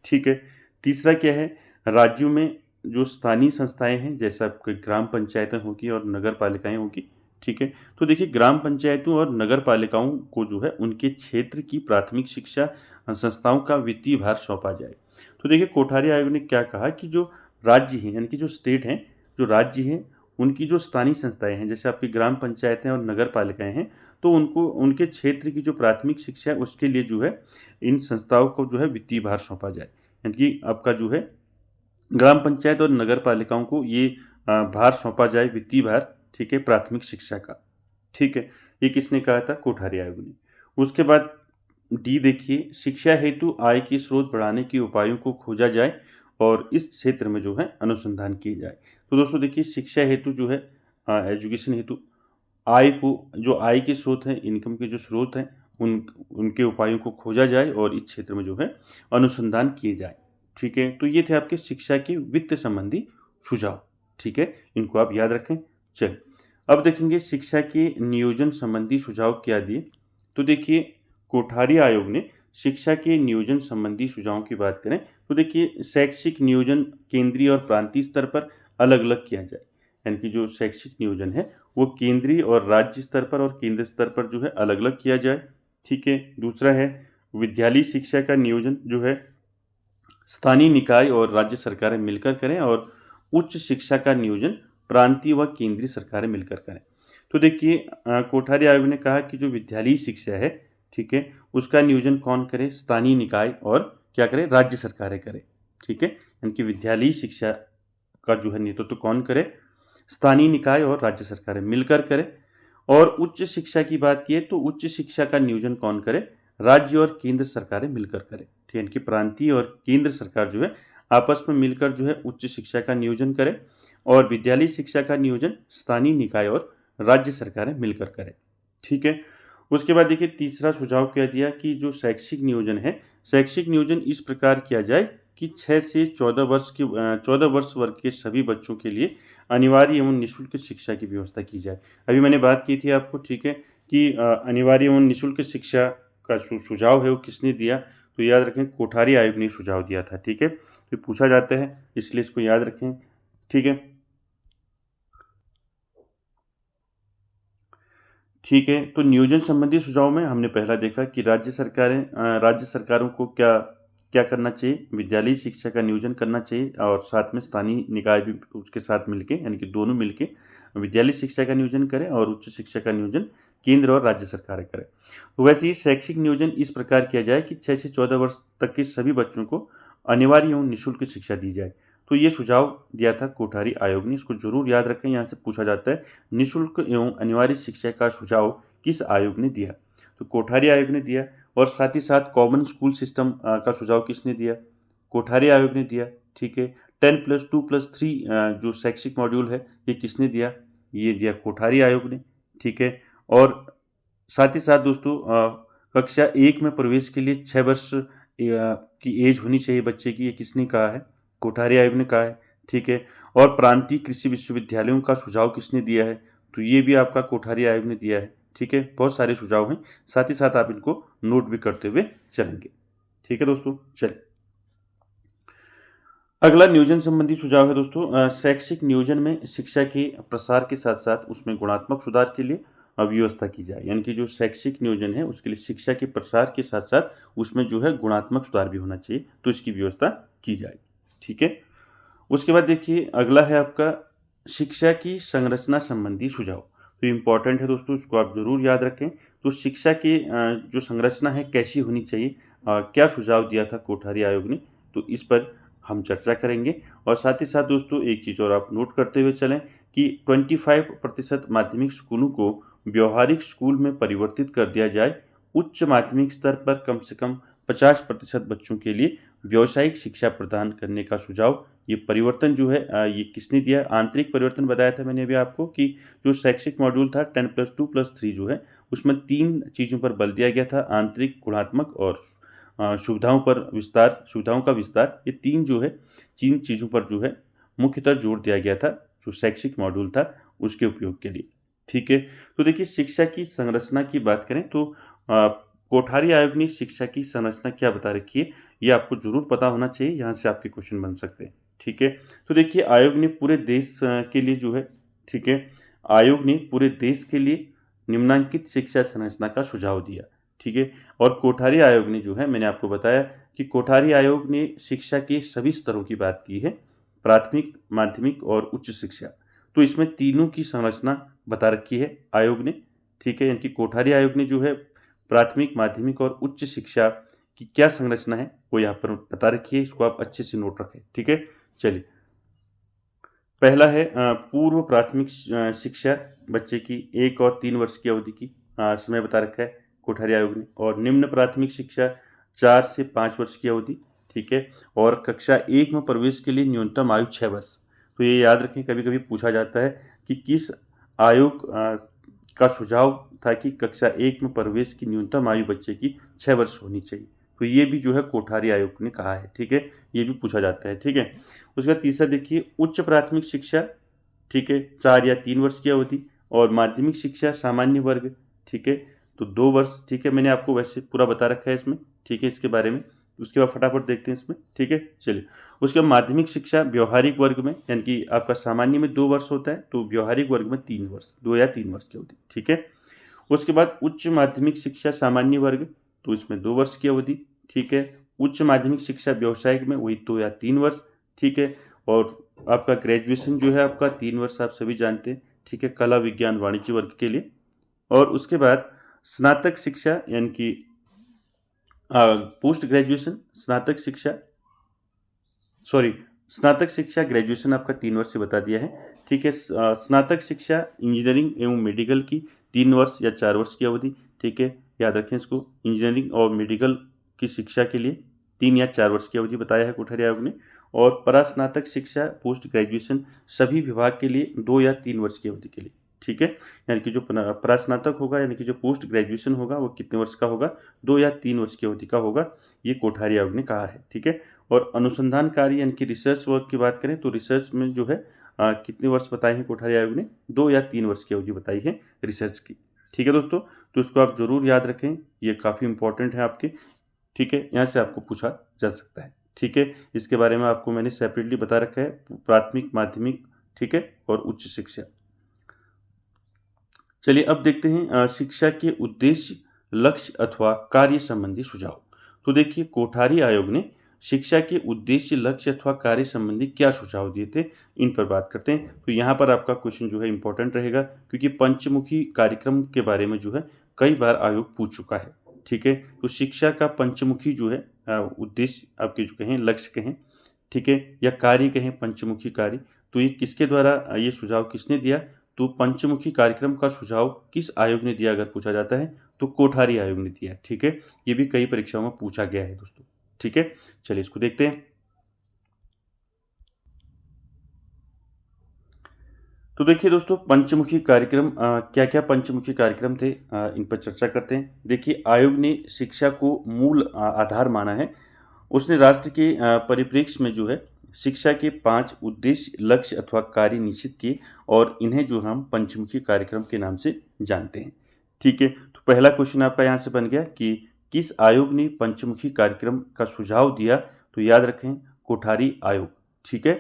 ठीक है, तीसरा क्या है, राज्यों में जो स्थानीय संस्थाएं हैं, जैसा आपके ग्राम पंचायतें होगी और नगर पालिकाएं होगी। ठीक है, तो देखिए ग्राम पंचायतों और नगर पालिकाओं को जो है उनके क्षेत्र की प्राथमिक शिक्षा संस्थाओं का वित्तीय भार सौंपा जाए। तो देखिए कोठारी आयोग ने क्या कहा कि जो राज्य हैं, यानी कि जो स्टेट हैं, जो राज्य हैं, उनकी जो स्थानीय संस्थाएं हैं, जैसे आपकी ग्राम पंचायतें और नगर पालिकाएं हैं, तो उनको उनके क्षेत्र की जो प्राथमिक शिक्षा है उसके लिए जो है इन संस्थाओं को जो है वित्तीय भार सौंपा जाए। यानी कि आपका जो है ग्राम पंचायत और नगर पालिकाओं को ये भार सौंपा जाए, वित्तीय भार। ठीक है, प्राथमिक शिक्षा का। ठीक है, ये किसने कहा था, कोठारी आयोग ने। उसके बाद डी देखिए, शिक्षा हेतु आय के स्रोत बढ़ाने के उपायों को खोजा जाए और इस क्षेत्र में जो है अनुसंधान किए जाए। तो दोस्तों देखिए, शिक्षा हेतु जो है एजुकेशन हेतु जो आय के स्रोत हैं, इनकम के जो स्रोत हैं, उनके उपायों को खोजा जाए और इस क्षेत्र में जो है अनुसंधान किए जाए। ठीक है, तो ये थे आपके शिक्षा के वित्त संबंधी सुझाव। ठीक है, इनको आप याद रखें। चलिए, अब देखेंगे शिक्षा के नियोजन संबंधी सुझाव क्या दिए। तो देखिए, कोठारी आयोग ने शिक्षा के नियोजन संबंधी सुझावों की बात करें तो देखिए, शैक्षिक नियोजन केंद्रीय और प्रांतीय स्तर पर अलग अलग किया जाए। यानी कि जो शैक्षिक नियोजन है वो केंद्रीय और राज्य स्तर पर और केंद्र स्तर पर जो है अलग अलग किया जाए। ठीक है, दूसरा है विद्यालयी शिक्षा का नियोजन जो है स्थानीय निकाय और राज्य सरकारें मिलकर करें और उच्च शिक्षा का नियोजन प्रांतीय व केंद्रीय सरकारें मिलकर करें। तो देखिए, कोठारी आयोग ने कहा कि जो विद्यालयी शिक्षा है, ठीक है, उसका नियोजन कौन करे? स्थानीय निकाय और क्या करे? राज्य सरकारें करें। ठीक है, यानी कि विद्यालयी शिक्षा का जो है नेतृत्व कौन करे? स्थानीय निकाय और राज्य सरकारें मिलकर करें। और उच्च शिक्षा की बात की तो उच्च शिक्षा का नियोजन कौन करे? राज्य और केंद्र सरकारें मिलकर करें। ठीक है, कि प्रांतीय और केंद्र सरकार जो है आपस में मिलकर जो है उच्च शिक्षा का नियोजन करें और विद्यालयी शिक्षा का नियोजन स्थानीय निकाय और राज्य सरकारें मिलकर करें। ठीक है, उसके बाद देखिए, तीसरा सुझाव क्या दिया कि जो शैक्षिक नियोजन है, शैक्षिक नियोजन इस प्रकार किया जाए कि 6 से 14 वर्ष वर्ग के सभी बच्चों के लिए अनिवार्य एवं निःशुल्क शिक्षा की व्यवस्था की जाए। अभी मैंने बात की थी आपको, ठीक है, कि अनिवार्य एवं निःशुल्क शिक्षा का सुझाव है वो किसने दिया? तो याद रखें, कोठारी आयोग ने सुझाव दिया था। ठीक है, तो पूछा जाता है, इसलिए इसको याद रखें। ठीक है, ठीक है, तो नियोजन संबंधी सुझाव में हमने पहला देखा कि राज्य सरकारों को क्या क्या करना चाहिए? विद्यालयी शिक्षा का नियोजन करना चाहिए और साथ में स्थानीय निकाय भी उसके साथ मिलके, यानी कि दोनों मिलके विद्यालयी शिक्षा का नियोजन करें और उच्च शिक्षा का नियोजन केंद्र और राज्य सरकारें करें। तो वैसे ही शैक्षिक नियोजन इस प्रकार किया जाए कि 6 से 14 वर्ष तक के सभी बच्चों को अनिवार्य एवं निःशुल्क शिक्षा दी जाए। तो ये सुझाव दिया था कोठारी आयोग ने, इसको जरूर याद रखें, यहाँ से पूछा जाता है निःशुल्क एवं अनिवार्य शिक्षा का सुझाव किस आयोग ने दिया? तो कोठारी आयोग ने दिया। और साथ ही साथ कॉमन स्कूल सिस्टम का सुझाव किसने दिया? कोठारी आयोग ने दिया। ठीक है, 10+2+3 जो शैक्षिक मॉड्यूल है, ये किसने दिया? ये दिया कोठारी आयोग ने। ठीक है, और साथ ही साथ दोस्तों, कक्षा 1 में प्रवेश के लिए 6 वर्ष की एज होनी चाहिए बच्चे की, ये किसने कहा है? कोठारी आयोग ने कहा है। ठीक है, और प्रांतीय कृषि विश्वविद्यालयों का सुझाव किसने दिया है? तो ये भी आपका कोठारी आयोग ने दिया है। ठीक है, बहुत सारे सुझाव हैं, साथ ही साथ आप इनको नोट भी करते हुए चलेंगे। ठीक है दोस्तों, चलिए, अगला नियोजन संबंधी सुझाव है दोस्तों, शैक्षिक नियोजन में शिक्षा के प्रसार के साथ साथ उसमें गुणात्मक सुधार के लिए व्यवस्था की जाए। यानी कि जो शैक्षिक नियोजन है उसके लिए शिक्षा के प्रसार के साथ साथ उसमें जो है गुणात्मक सुधार भी होना चाहिए, तो इसकी व्यवस्था की जाए। ठीक है, उसके बाद देखिए, अगला है आपका शिक्षा की संरचना संबंधी सुझाव। तो इम्पॉर्टेंट है दोस्तों, इसको आप जरूर याद रखें। तो शिक्षा की जो संरचना है कैसी होनी चाहिए, क्या सुझाव दिया था कोठारी आयोग ने, तो इस पर हम चर्चा करेंगे। और साथ ही साथ दोस्तों, एक चीज़ और आप नोट करते हुए चलें कि 25% माध्यमिक स्कूलों को व्यवहारिक स्कूल में परिवर्तित कर दिया जाए। उच्च माध्यमिक स्तर पर कम से कम 50% बच्चों के लिए व्यावसायिक शिक्षा प्रदान करने का सुझाव। ये परिवर्तन जो है ये किसने दिया? आंतरिक परिवर्तन बताया था मैंने अभी आपको कि जो शैक्षिक मॉड्यूल था 10+2+3 जो है, उसमें 3 चीज़ों पर बल दिया गया था, आंतरिक, गुणात्मक और सुविधाओं का विस्तार। ये 3 जो है, 3 चीज़ों पर जो है मुख्यतः जोर दिया गया था जो शैक्षिक मॉड्यूल था उसके उपयोग के लिए। ठीक है, तो देखिए, शिक्षा की संरचना की बात करें तो कोठारी आयोग ने शिक्षा की संरचना क्या बता रखी है, ये आपको जरूर पता होना चाहिए, यहाँ से आपके क्वेश्चन बन सकते हैं। ठीक है, तो देखिए, आयोग ने पूरे देश के लिए जो है, ठीक है, आयोग ने पूरे देश के लिए निम्नलिखित शिक्षा संरचना का सुझाव दिया। ठीक है, और कोठारी आयोग ने जो है, मैंने आपको बताया कि कोठारी आयोग ने शिक्षा के सभी स्तरों की बात की है, प्राथमिक, माध्यमिक और उच्च शिक्षा। तो इसमें तीनों की संरचना बता रखी है आयोग ने। ठीक है, यानी कोठारी आयोग ने जो है प्राथमिक, माध्यमिक और उच्च शिक्षा की क्या संरचना है वो यहाँ पर बता रखी है, इसको आप अच्छे से नोट रखें। ठीक है, चलिए, पहला है पूर्व प्राथमिक शिक्षा, बच्चे की 1 और 3 वर्ष की अवधि की समय बता रखा है। कोठारी आयोग ने। और निम्न प्राथमिक शिक्षा 4 से 5 वर्ष की अवधि, ठीक है। और कक्षा 1 में प्रवेश के लिए न्यूनतम आयु 6 वर्ष। तो ये याद रखें, कभी कभी पूछा जाता है कि किस आयोग का सुझाव था कि कक्षा 1 में प्रवेश की न्यूनतम आयु बच्चे की 6 वर्ष होनी चाहिए। तो ये भी जो है कोठारी आयोग ने कहा है, ठीक है। ये भी पूछा जाता है, ठीक है। उसके बाद तीसरा देखिए, उच्च प्राथमिक शिक्षा, ठीक है, 4 या 3 वर्ष की अवधि। और माध्यमिक शिक्षा सामान्य वर्ग, ठीक है, तो 2 वर्ष, ठीक है। मैंने आपको वैसे पूरा बता रखा है इसमें, ठीक है, इसके बारे में। उसके बाद फटाफट देखते हैं इसमें, ठीक है। चलिए, उसके बाद माध्यमिक शिक्षा व्यवहारिक वर्ग में, यानी कि आपका सामान्य में 2 वर्ष होता है, तो व्यवहारिक वर्ग में 3 वर्ष, 2 या 3 वर्ष की अवधि, ठीक है। उसके बाद उच्च माध्यमिक शिक्षा सामान्य वर्ग, तो इसमें 2 वर्ष की अवधि, ठीक है। उच्च माध्यमिक शिक्षा व्यवसायिक में वही 2 या 3 वर्ष, ठीक है। और आपका ग्रेजुएशन जो है आपका 3 वर्ष, आप सभी जानते हैं, ठीक है, कला विज्ञान वाणिज्य वर्ग के लिए। और उसके बाद स्नातक शिक्षा, यानी कि पोस्ट ग्रेजुएशन स्नातक शिक्षा, सॉरी, स्नातक शिक्षा ग्रेजुएशन आपका 3 वर्ष से बता दिया है, ठीक है। स्नातक शिक्षा इंजीनियरिंग एवं मेडिकल की 3 वर्ष या 4 वर्ष की अवधि, ठीक है, याद रखें इसको। इंजीनियरिंग और मेडिकल की शिक्षा के लिए 3 या 4 वर्ष की अवधि बताया है कोठारी आयोग ने। और परास्नातक शिक्षा पोस्ट ग्रेजुएशन सभी विभाग के लिए 2 या 3 वर्ष की अवधि के लिए, ठीक है। यानी कि जो परास्नातक होगा, यानी कि जो पोस्ट ग्रेजुएशन होगा, वो कितने वर्ष का होगा, 2 या 3 वर्ष की अवधि का होगा, ये कोठारी आयोग ने कहा है, ठीक है। और अनुसंधान कार्य यानी कि रिसर्च वर्क की बात करें तो रिसर्च में जो है कितने वर्ष बताए हैं कोठारी आयोग ने, 2 या 3 वर्ष की अवधि बताई है रिसर्च की, ठीक है दोस्तों। तो इसको आप जरूर याद रखें, ये काफ़ी इंपॉर्टेंट है आपके, ठीक है। यहाँ से आपको पूछा जा सकता है, ठीक है। इसके बारे में आपको मैंने सेपरेटली बता रखा है, प्राथमिक, माध्यमिक, ठीक है, और उच्च शिक्षा। चलिए अब देखते हैं शिक्षा के उद्देश्य, लक्ष्य अथवा कार्य संबंधी सुझाव। तो देखिए, कोठारी आयोग ने शिक्षा के उद्देश्य, लक्ष्य अथवा कार्य संबंधी क्या सुझाव दिए थे, इन पर बात करते हैं। तो यहाँ पर आपका क्वेश्चन जो है इंपॉर्टेंट रहेगा, क्योंकि पंचमुखी कार्यक्रम के बारे में जो है कई बार आयोग पूछ चुका है, ठीक है। तो शिक्षा का पंचमुखी जो है उद्देश्य आपके जो कहें, लक्ष्य कहें, ठीक है, या कार्य कहें, पंचमुखी कार्य, तो ये किसके द्वारा, ये सुझाव किसने दिया, तो पंचमुखी कार्यक्रम का सुझाव किस आयोग ने दिया अगर पूछा जाता है, तो कोठारी आयोग ने दिया, ठीक है। ये भी कई परीक्षाओं में पूछा गया है दोस्तों, ठीक है। चलिए इसको देखते हैं। तो देखिए दोस्तों, पंचमुखी कार्यक्रम क्या क्या पंचमुखी कार्यक्रम थे, इन पर चर्चा करते हैं। देखिए, आयोग ने शिक्षा को मूल आधार माना है। उसने राष्ट्र के परिप्रेक्ष्य में जो है शिक्षा के 5 उद्देश्य, लक्ष्य अथवा कार्य निश्चित किए, और इन्हें जो हम पंचमुखी कार्यक्रम के नाम से जानते हैं, ठीक है। तो पहला क्वेश्चन आपका यहाँ से बन गया कि किस आयोग ने पंचमुखी कार्यक्रम का सुझाव दिया, तो याद रखें, कोठारी आयोग, ठीक है।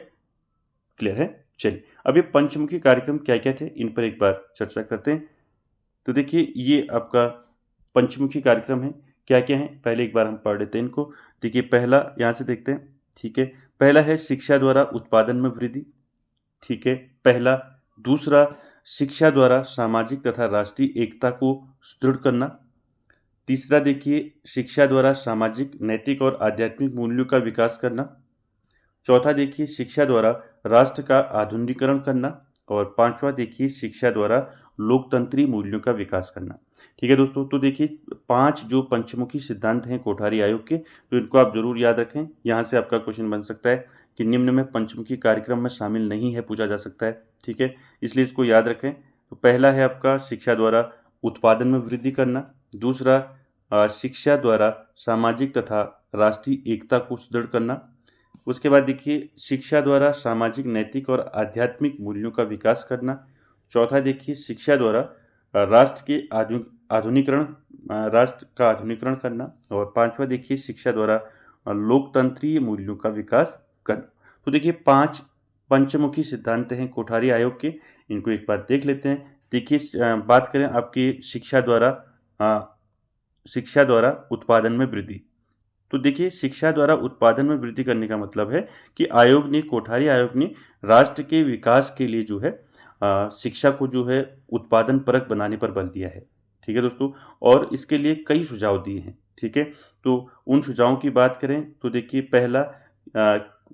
क्लियर है। चलिए, अब ये पंचमुखी कार्यक्रम क्या क्या थे, इन पर एक बार चर्चा करते हैं। तो देखिए, ये आपका पंचमुखी कार्यक्रम है, क्या क्या है, पहले एक बार हम पढ़ लेते हैं इनको। देखिए, पहला यहाँ से देखते हैं, ठीक है। पहला है शिक्षा द्वारा उत्पादन में वृद्धि, ठीक है, पहला। दूसरा, शिक्षा द्वारा सामाजिक तथा राष्ट्रीय एकता को सुदृढ़ करना। तीसरा देखिए, शिक्षा द्वारा सामाजिक, नैतिक और आध्यात्मिक मूल्यों का विकास करना। चौथा देखिए, शिक्षा द्वारा राष्ट्र का आधुनिकीकरण करना। और पांचवा देखिए, शिक्षा द्वारा लोकतंत्री मूल्यों का विकास करना, ठीक है दोस्तों। तो देखिए, 5 जो पंचमुखी सिद्धांत हैं कोठारी आयोग के, तो इनको आप जरूर याद रखें। यहाँ से आपका क्वेश्चन बन सकता है कि निम्न में पंचमुखी कार्यक्रम में शामिल नहीं है, पूछा जा सकता है, ठीक है, इसलिए इसको याद रखें। तो पहला है आपका शिक्षा द्वारा उत्पादन में वृद्धि करना। दूसरा, शिक्षा द्वारा सामाजिक तथा राष्ट्रीय एकता को सुदृढ़ करना। उसके बाद देखिए, शिक्षा द्वारा सामाजिक, नैतिक और आध्यात्मिक मूल्यों का विकास करना। चौथा देखिए, शिक्षा द्वारा राष्ट्र के आधुनिकीकरण राष्ट्र का आधुनिकीकरण करना। और पांचवा देखिए, शिक्षा द्वारा लोकतंत्रीय मूल्यों का विकास करना। तो देखिए, 5 पंचमुखी सिद्धांत हैं कोठारी आयोग के, इनको एक बार देख लेते हैं। देखिए, बात करें आपकी शिक्षा द्वारा उत्पादन में वृद्धि। तो देखिए, शिक्षा द्वारा उत्पादन में वृद्धि करने का मतलब है कि कोठारी आयोग ने राष्ट्र के विकास के लिए जो है शिक्षा को जो है उत्पादन परक बनाने पर बल दिया है, ठीक है दोस्तों। और इसके लिए कई सुझाव दिए हैं, ठीक है। तो उन सुझावों की बात करें तो देखिए, पहला,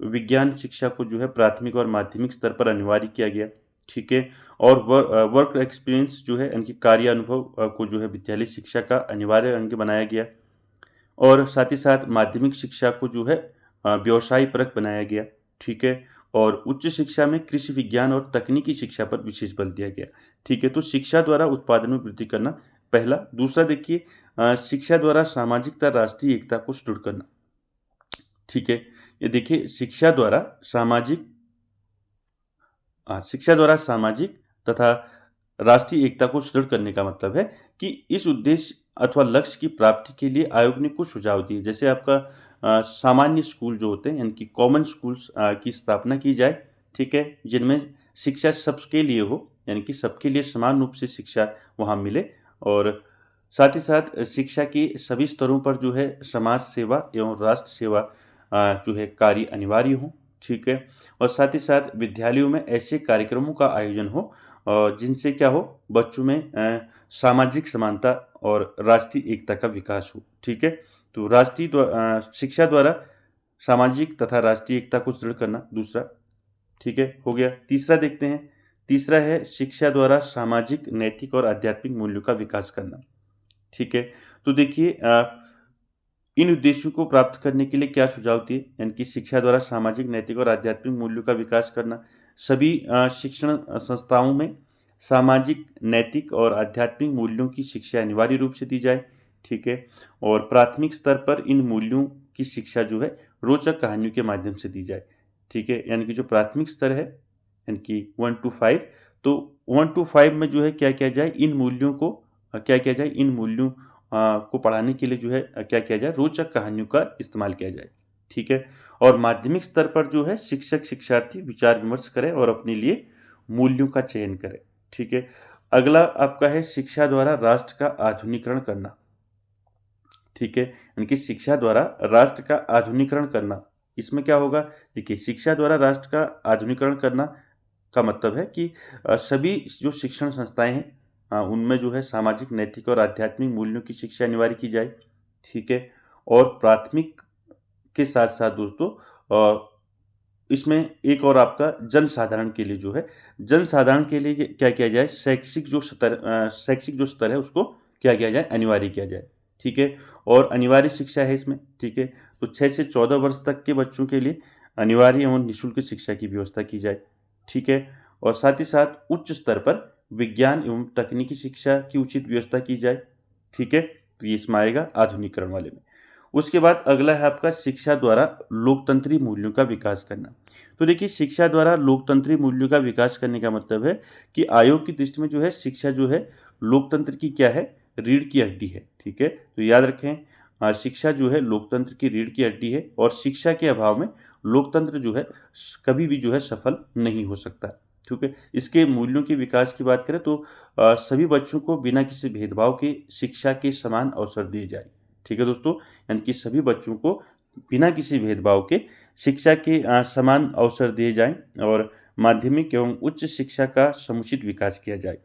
विज्ञान शिक्षा को जो है प्राथमिक और माध्यमिक स्तर पर अनिवार्य किया गया, ठीक है। और वर्क एक्सपीरियंस जो है, यानी कि कार्य अनुभव को जो है विद्यालय शिक्षा का अनिवार्य अंग बनाया गया। और साथ ही साथ माध्यमिक शिक्षा को जो है व्यवसाय परक बनाया गया। ठीक है। और उच्च शिक्षा में कृषि विज्ञान और तकनीकी शिक्षा पर विशेष बल दिया गया। ठीक है। तो शिक्षा द्वारा उत्पादन में वृद्धि करना पहला। दूसरा देखिए, शिक्षा द्वारा सामाजिकता, राष्ट्रीय एकता को सुदृढ़ करना। ठीक है। ये देखिए, शिक्षा द्वारा सामाजिक तथा राष्ट्रीय एकता को सुदृढ़ करने का मतलब है कि इस उद्देश्य अथवा लक्ष्य की प्राप्ति के लिए आयोग ने कुछ सुझाव दिए। जैसे आपका सामान्य स्कूल जो होते हैं, यानी कि कॉमन स्कूल्स की स्थापना की जाए। ठीक है। जिनमें शिक्षा सबके लिए हो, यानी कि सबके लिए समान रूप से शिक्षा वहाँ मिले। और साथ ही साथ शिक्षा के सभी स्तरों पर जो है समाज सेवा एवं राष्ट्र सेवा जो है कार्य अनिवार्य हो। ठीक है। और साथ ही साथ विद्यालयों में ऐसे कार्यक्रमों का आयोजन हो जिनसे क्या हो, बच्चों में सामाजिक समानता और राष्ट्रीय एकता का विकास हो। ठीक है। तो शिक्षा द्वारा सामाजिक तथा राष्ट्रीय एकता को सुदृढ़ करना दूसरा। ठीक है, हो गया। तीसरा देखते हैं। तीसरा है शिक्षा द्वारा सामाजिक, नैतिक और आध्यात्मिक मूल्यों का विकास करना। ठीक है। तो देखिए, इन उद्देश्यों को प्राप्त करने के लिए क्या सुझाव दिए, यानी कि शिक्षा द्वारा सामाजिक, नैतिक और आध्यात्मिक मूल्यों का विकास करना। सभी शिक्षण संस्थाओं में सामाजिक, नैतिक और आध्यात्मिक मूल्यों की शिक्षा अनिवार्य रूप से दी जाए। ठीक है। और प्राथमिक स्तर पर इन मूल्यों की शिक्षा जो है रोचक कहानियों के माध्यम से दी जाए। ठीक है। यानी कि जो प्राथमिक स्तर है, यानी कि 1 to 5, तो 1 to 5 में जो है क्या किया जाए, इन मूल्यों को क्या किया जाए, इन मूल्यों को पढ़ाने के लिए जो है क्या किया जाए, रोचक कहानियों का इस्तेमाल किया जाए। ठीक है। और माध्यमिक स्तर पर जो है शिक्षक शिक्षार्थी विचार विमर्श करें और अपने लिए मूल्यों का चयन करें। ठीक है। अगला आपका है शिक्षा द्वारा राष्ट्र का आधुनिकीकरण करना। ठीक है। यानी कि शिक्षा द्वारा राष्ट्र का आधुनिकीकरण करना, इसमें क्या होगा, देखिए, शिक्षा द्वारा राष्ट्र का आधुनिकीकरण करना का मतलब है कि सभी जो शिक्षण संस्थाएं हैं उनमें जो है सामाजिक, नैतिक और आध्यात्मिक मूल्यों की शिक्षा अनिवार्य की जाए। ठीक है। और प्राथमिक के साथ साथ दोस्तों इसमें एक और आपका जनसाधारण के लिए जो है, जनसाधारण के लिए क्या किया जाए, शैक्षिक जो स्तर है उसको क्या किया जाए, अनिवार्य किया जाए। ठीक है। और अनिवार्य शिक्षा है इसमें। ठीक है। तो 6 से 14 वर्ष तक के बच्चों के लिए अनिवार्य एवं निःशुल्क शिक्षा की व्यवस्था की जाए। ठीक है। और साथ ही साथ उच्च स्तर पर विज्ञान एवं तकनीकी शिक्षा की उचित व्यवस्था की जाए। ठीक है। तो ये इसमें आएगा आधुनिकीकरण वाले में। उसके बाद अगला है आपका शिक्षा द्वारा लोकतंत्री मूल्यों का विकास करना। तो देखिए, शिक्षा द्वारा लोकतंत्री मूल्यों का विकास करने का मतलब है कि आयोग की दृष्टि में जो है शिक्षा जो है लोकतंत्र की क्या है, रीढ़ की हड्डी है। ठीक है। तो याद रखें, शिक्षा जो है लोकतंत्र की रीढ़ की हड्डी है और शिक्षा के अभाव में लोकतंत्र जो है कभी भी जो है सफल नहीं हो सकता। ठीक है। इसके मूल्यों के विकास की बात करें तो सभी बच्चों को बिना किसी भेदभाव के शिक्षा के समान अवसर दिए जाए। ठीक है दोस्तों, यानी कि सभी बच्चों को बिना किसी भेदभाव के शिक्षा के समान अवसर दिए जाएं और माध्यमिक एवं उच्च शिक्षा का समुचित विकास किया जाए।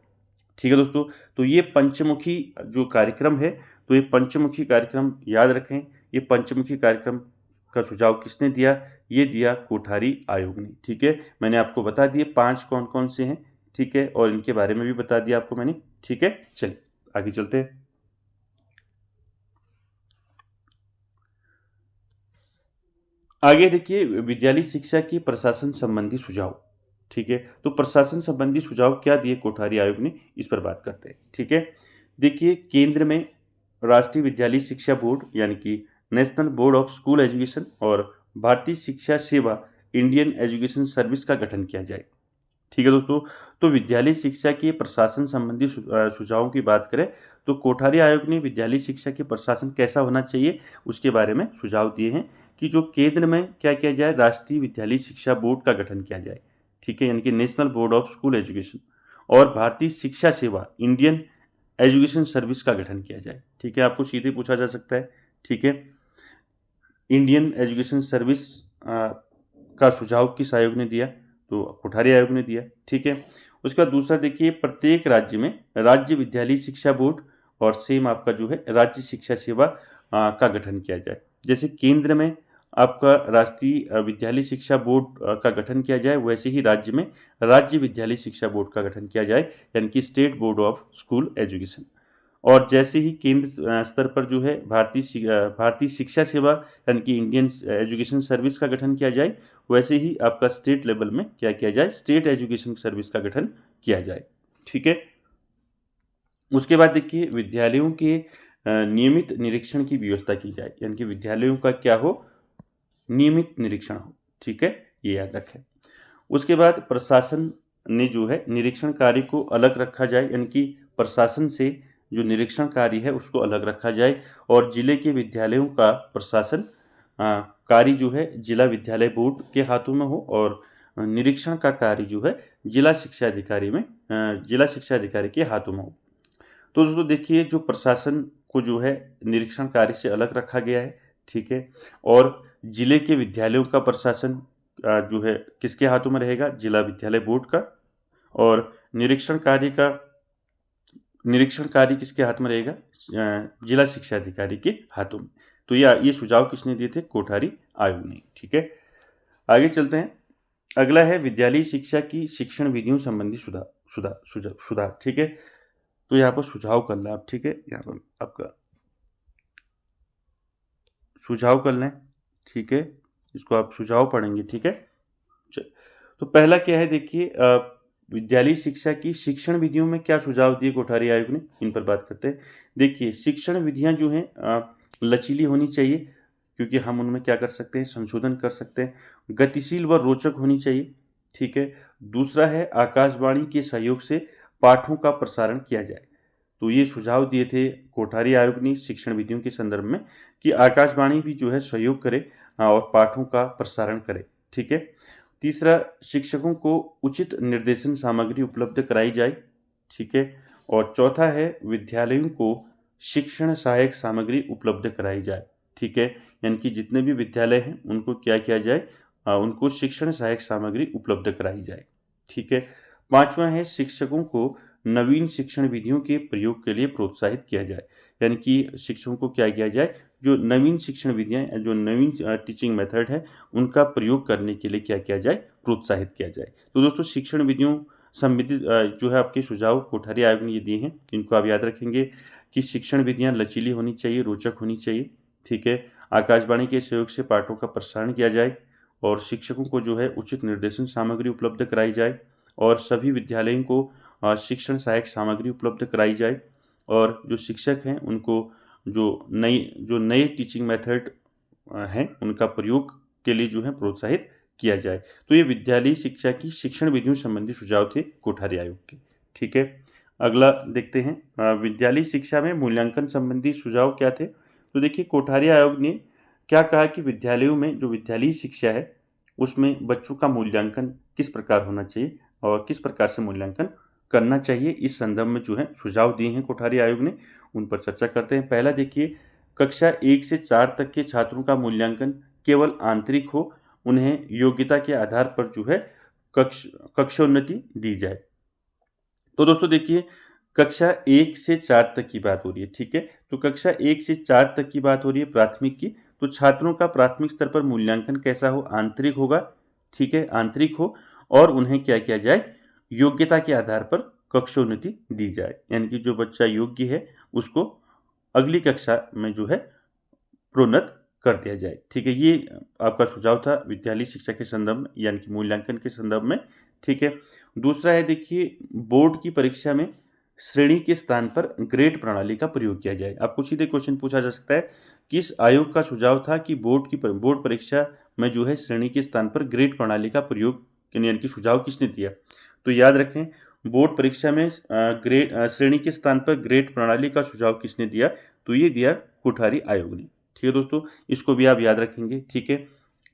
ठीक है दोस्तों, तो ये पंचमुखी जो कार्यक्रम है, तो ये पंचमुखी कार्यक्रम याद रखें। ये पंचमुखी कार्यक्रम का सुझाव किसने दिया, ये दिया कोठारी आयोग ने। ठीक है। मैंने आपको बता दिए 5 कौन कौन से हैं। ठीक है। और इनके बारे में भी बता दिया आपको मैंने। ठीक है। चलिए आगे चलते हैं। आगे देखिए, विद्यालय शिक्षा की प्रशासन संबंधी सुझाव। ठीक है। तो प्रशासन संबंधी सुझाव क्या दिए कोठारी आयोग ने, इस पर बात करते हैं। ठीक है। देखिए, केंद्र में राष्ट्रीय विद्यालय शिक्षा बोर्ड, यानी कि national board of school education, और भारतीय शिक्षा सेवा, इंडियन एजुकेशन सर्विस का गठन किया जाए। ठीक है दोस्तों, तो विद्यालय शिक्षा के प्रशासन संबंधी सुझावों की बात करें तो कोठारी आयोग ने विद्यालय शिक्षा के प्रशासन कैसा होना चाहिए उसके बारे में सुझाव दिए हैं कि जो केंद्र में क्या किया जाए, राष्ट्रीय विद्यालय शिक्षा बोर्ड का गठन किया जाए। ठीक है। यानी कि national board of school education, और भारतीय शिक्षा सेवा, इंडियन एजुकेशन सर्विस का गठन किया जाए। ठीक है। आपको सीधे पूछा जा सकता है। ठीक है। इंडियन एजुकेशन सर्विस का सुझाव किस आयोग ने दिया, तो कोठारी आयोग ने दिया। ठीक है। उसके बाद दूसरा देखिए, प्रत्येक राज्य में राज्य विद्यालय शिक्षा बोर्ड और सेम आपका जो है राज्य शिक्षा सेवा का गठन किया जाए। जैसे केंद्र में आपका राष्ट्रीय विद्यालय शिक्षा बोर्ड का गठन किया जाए, वैसे ही राज्य में राज्य विद्यालय शिक्षा बोर्ड का गठन किया जाए, यानी कि state board of school education. और जैसे ही केंद्र स्तर पर जो है भारतीय शिक्षा सेवा यानी कि इंडियन एजुकेशन सर्विस का गठन किया जाए, वैसे ही आपका स्टेट लेवल में क्या किया जाए, स्टेट एजुकेशन सर्विस का गठन किया जाए। ठीक है। उसके बाद देखिए विद्यालयों के नियमित निरीक्षण की व्यवस्था की जाए, यानी कि विद्यालयों का क्या हो, नियमित निरीक्षण हो। ठीक है, ये याद रखें। उसके बाद प्रशासन ने जो है निरीक्षण कार्य को अलग रखा जाए, यानी कि प्रशासन से जो निरीक्षण कार्य है उसको अलग रखा जाए, और जिले के विद्यालयों का प्रशासन कार्य जो है जिला विद्यालय बोर्ड के हाथों में हो, और निरीक्षण का कार्य जो है जिला शिक्षा अधिकारी के हाथों में हो। तो दोस्तों देखिए जो प्रशासन को जो है निरीक्षण कार्य से अलग रखा गया है। ठीक है, और जिले के विद्यालयों का प्रशासन जो है किसके हाथों में रहेगा, जिला विद्यालय बोर्ड का, और निरीक्षण कार्य किसके हाथ में रहेगा, जिला शिक्षा अधिकारी के हाथों में। तो ये सुझाव किसने दिए थे, कोठारी आयोग ने। ठीक है, आगे चलते हैं। अगला है विद्यालय शिक्षा की शिक्षण विधियों संबंधी सुधार। ठीक है, तो यहाँ पर सुझाव करना आप। ठीक है, यहाँ पर आपका सुझाव कर लें। ठीक है, इसको आप सुझाव पढ़ेंगे। ठीक है, तो पहला क्या है, देखिए विद्यालय शिक्षा की शिक्षण विधियों में क्या सुझाव दिए कोठारी आयोग ने, इन पर बात करते हैं। देखिए शिक्षण विधियां जो हैं लचीली होनी चाहिए, क्योंकि हम उनमें क्या कर सकते हैं, संशोधन कर सकते हैं। गतिशील व रोचक होनी चाहिए। ठीक है, दूसरा है आकाशवाणी के सहयोग से पाठों का प्रसारण किया जाए। तो ये सुझाव दिए थे कोठारी आयोग ने शिक्षण विधियों के संदर्भ में कि आकाशवाणी भी जो है सहयोग करे और पाठों का प्रसारण करे। ठीक है, तीसरा शिक्षकों को उचित निर्देशन सामग्री उपलब्ध कराई जाए। ठीक है, और चौथा है विद्यालयों को शिक्षण सहायक सामग्री उपलब्ध कराई जाए। ठीक है, यानी कि जितने भी विद्यालय हैं उनको क्या किया जाए, उनको शिक्षण सहायक सामग्री उपलब्ध कराई जाए। ठीक है, पांचवा है शिक्षकों को नवीन शिक्षण विधियों के प्रयोग के लिए प्रोत्साहित किया जाए, यानी कि शिक्षकों को क्या किया जाए, जो नवीन शिक्षण विधियाँ, जो नवीन टीचिंग मेथड है उनका प्रयोग करने के लिए क्या किया जाए, प्रोत्साहित किया जाए। तो दोस्तों शिक्षण विधियों संबंधित जो है आपके सुझाव कोठारी आयोग ने ये दिए हैं, इनको आप याद रखेंगे कि शिक्षण विधियाँ लचीली होनी चाहिए, रोचक होनी चाहिए। ठीक है, आकाशवाणी के सहयोग से पाठों का प्रसारण किया जाए, और शिक्षकों को जो है उचित निर्देशन सामग्री उपलब्ध कराई जाए, और सभी विद्यालयों को शिक्षण सहायक सामग्री उपलब्ध कराई जाए, और जो शिक्षक हैं उनको जो नए टीचिंग मेथड हैं उनका प्रयोग के लिए जो है प्रोत्साहित किया जाए। तो ये विद्यालयी शिक्षा की शिक्षण विधियों संबंधी सुझाव थे कोठारी आयोग के। ठीक है, अगला देखते हैं विद्यालयी शिक्षा में मूल्यांकन संबंधी सुझाव क्या थे। तो देखिए कोठारी आयोग ने क्या कहा कि विद्यालयों में जो विद्यालयी शिक्षा है उसमें बच्चों का मूल्यांकन किस प्रकार होना चाहिए और किस प्रकार से मूल्यांकन करना चाहिए, इस संदर्भ में जो है सुझाव दिए हैं कोठारी आयोग ने, उन पर चर्चा करते हैं। पहला देखिए कक्षा 1 से 4 तक के छात्रों का मूल्यांकन केवल आंतरिक हो, उन्हें योग्यता के आधार पर जो है कक्षोन्नति दी जाए। तो दोस्तों देखिए कक्षा 1 से 4 तक की बात हो रही है। ठीक है, तो कक्षा 1 से 4 तक की बात हो रही है प्राथमिक की, तो छात्रों का प्राथमिक स्तर पर मूल्यांकन कैसा हो, आंतरिक होगा। ठीक है, आंतरिक हो, और उन्हें क्या किया जाए, योग्यता के आधार पर कक्षोन्नति दी जाए, यानी कि जो बच्चा योग्य है उसको अगली कक्षा में जो है प्रोन्नत कर दिया जाए। ठीक है, ये आपका सुझाव था विद्यालय शिक्षा के संदर्भ में, यानी कि मूल्यांकन के संदर्भ में। ठीक है, दूसरा है देखिए बोर्ड की परीक्षा में श्रेणी के स्थान पर ग्रेड प्रणाली का प्रयोग किया जाए। आपको सीधे क्वेश्चन पूछा जा सकता है किस आयोग का सुझाव था कि बोर्ड परीक्षा में जो है श्रेणी के स्थान पर ग्रेड प्रणाली का प्रयोग, यानी कि सुझाव किसने दिया। तो याद रखें बोर्ड परीक्षा में श्रेणी के स्थान पर ग्रेड प्रणाली का सुझाव किसने दिया, तो ये दिया कोठारी आयोग ने। ठीक है दोस्तों, इसको भी आप याद रखेंगे। ठीक है,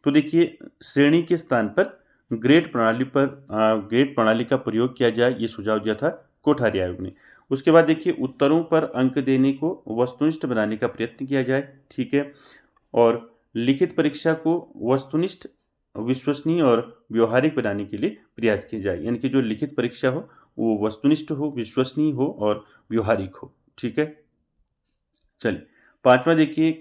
तो देखिए श्रेणी के स्थान पर ग्रेड प्रणाली का प्रयोग किया जाए, ये सुझाव दिया था कोठारी आयोग ने। उसके बाद देखिए उत्तरों पर अंक देने को वस्तुनिष्ठ बनाने का प्रयत्न किया जाए। ठीक है, और लिखित परीक्षा को वस्तुनिष्ठ, विश्वसनीय और व्यवहारिक बनाने के लिए प्रयास किया जाए, यानी कि जो लिखित परीक्षा हो वो वस्तुनिष्ठ हो, विश्वसनीय हो और व्यवहारिक हो। ठीक है, चलिए पांचवा देखिए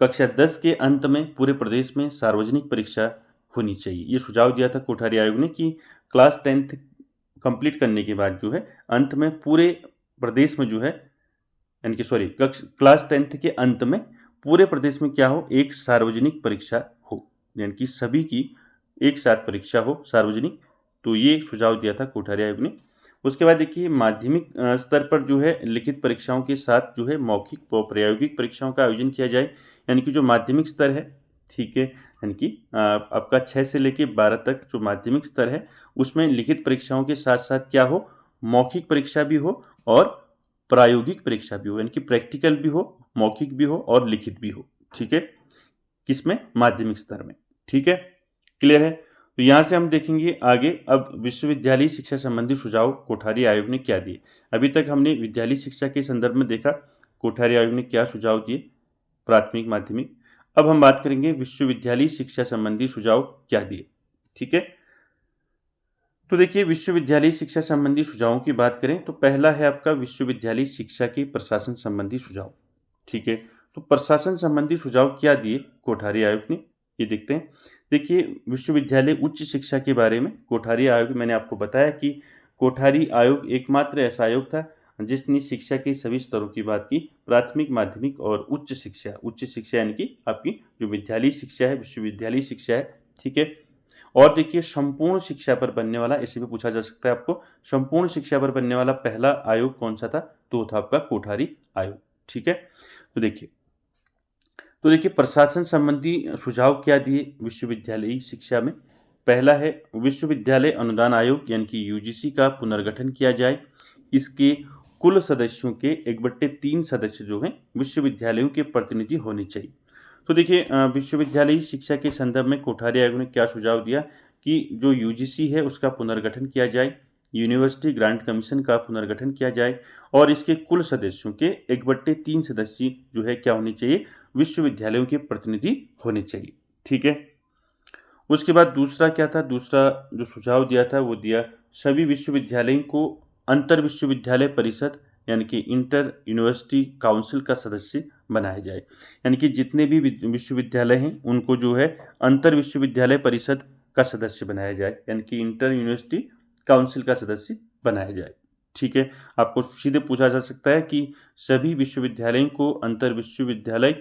कक्षा 10 के अंत में पूरे प्रदेश में सार्वजनिक परीक्षा होनी चाहिए। ये सुझाव दिया था कोठारी आयोग ने कि क्लास 10th कंप्लीट करने के बाद जो है अंत में पूरे प्रदेश में जो है यानी कि सॉरी क्लास 10th के अंत में पूरे प्रदेश में क्या हो, एक सार्वजनिक परीक्षा हो, यानी कि सभी की एक साथ परीक्षा हो सार्वजनिक। तो ये सुझाव दिया था कोठारी आयोग ने। उसके बाद देखिए माध्यमिक स्तर पर जो है लिखित परीक्षाओं के साथ जो है मौखिक व प्रायोगिक परीक्षाओं का आयोजन किया जाए। यानी कि जो माध्यमिक स्तर है, ठीक है, यानी कि आपका 6 से लेके 12 तक जो माध्यमिक स्तर है उसमें लिखित परीक्षाओं के साथ साथ क्या हो, मौखिक परीक्षा भी हो और प्रायोगिक परीक्षा भी हो, यानी कि प्रैक्टिकल भी हो, मौखिक भी हो और लिखित भी हो। ठीक है, किसमें, माध्यमिक स्तर में। ठीक है, क्लियर है। तो यहाँ से हम देखेंगे आगे अब विश्वविद्यालय शिक्षा संबंधी सुझाव कोठारी आयोग ने क्या दिए। अभी तक हमने विद्यालय शिक्षा के संदर्भ में देखा कोठारी आयोग ने क्या सुझाव दिए, प्राथमिक माध्यमिक। अब हम बात करेंगे विश्वविद्यालय शिक्षा संबंधी सुझाव क्या दिए। ठीक है, तो देखिए विश्वविद्यालय शिक्षा संबंधी सुझावों की बात करें तो पहला है आपका विश्वविद्यालय शिक्षा के प्रशासन संबंधी सुझाव। ठीक है, तो प्रशासन संबंधी सुझाव क्या दिए कोठारी आयोग ने, ये देखते हैं। देखिए विश्वविद्यालय उच्च शिक्षा के बारे में कोठारी आयोग, मैंने आपको बताया कि कोठारी आयोग एकमात्र ऐसा आयोग था जिसने शिक्षा के सभी स्तरों की बात की, प्राथमिक, माध्यमिक और उच्च शिक्षा। उच्च शिक्षा यानी कि आपकी जो विद्यालय शिक्षा है, विश्वविद्यालय शिक्षा है। ठीक है, और देखिए संपूर्ण शिक्षा पर बनने वाला, इसे भी पूछा जा सकता है आपको, संपूर्ण शिक्षा पर बनने वाला पहला आयोग कौन सा था, तो वो था आपका कोठारी आयोग। ठीक है, तो देखिए प्रशासन संबंधी सुझाव क्या दिए विश्वविद्यालय शिक्षा में। पहला है विश्वविद्यालय अनुदान आयोग यानी कि यूजीसी का पुनर्गठन किया जाए। इसके कुल सदस्यों के 1/3 सदस्य जो हैं विश्वविद्यालयों के प्रतिनिधि होने चाहिए। तो देखिए विश्वविद्यालय शिक्षा के संदर्भ में कोठारी आयोग ने क्या सुझाव दिया कि जो यूजीसी है उसका पुनर्गठन किया जाए, यूनिवर्सिटी ग्रांट कमीशन का पुनर्गठन किया जाए और इसके कुल सदस्यों के 1/3 सदस्य जो है क्या होने चाहिए, विश्वविद्यालयों के प्रतिनिधि होने चाहिए। ठीक है, उसके बाद दूसरा क्या था, दूसरा जो सुझाव दिया था वो दिया सभी विश्वविद्यालयों को अंतर विश्वविद्यालय परिषद यानी कि इंटर यूनिवर्सिटी काउंसिल का सदस्य बनाया जाए। यानी कि जितने भी विश्वविद्यालय हैं उनको जो है अंतर विश्वविद्यालय परिषद का सदस्य बनाया जाए, यानी कि इंटर यूनिवर्सिटी काउंसिल का सदस्य बनाया जाए। ठीक है, आपको सीधे पूछा जा सकता है कि सभी विश्वविद्यालयों को अंतर विश्वविद्यालय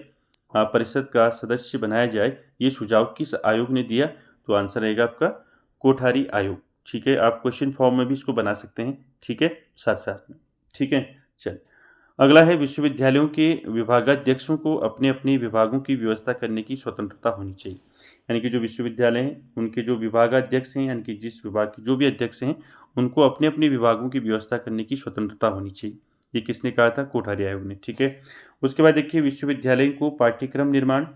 परिषद का सदस्य बनाया जाए, ये सुझाव किस आयोग ने दिया, तो आंसर रहेगा आपका कोठारी आयोग। ठीक है, आप क्वेश्चन फॉर्म में भी इसको बना सकते हैं। ठीक है, साथ साथ में। ठीक है, चल अगला है विश्वविद्यालयों के विभागाध्यक्षों को अपने अपने विभागों की व्यवस्था करने की स्वतंत्रता होनी चाहिए। यानी कि जो विश्वविद्यालय हैं उनके जो विभागाध्यक्ष हैं, यानी कि जिस विभाग के जो भी अध्यक्ष हैं उनको अपने अपने विभागों की व्यवस्था करने की स्वतंत्रता होनी चाहिए। ये किसने कहा था, कोठारी आयोग ने। ठीक है, उसके बाद देखिए विश्वविद्यालय को पाठ्यक्रम निर्माण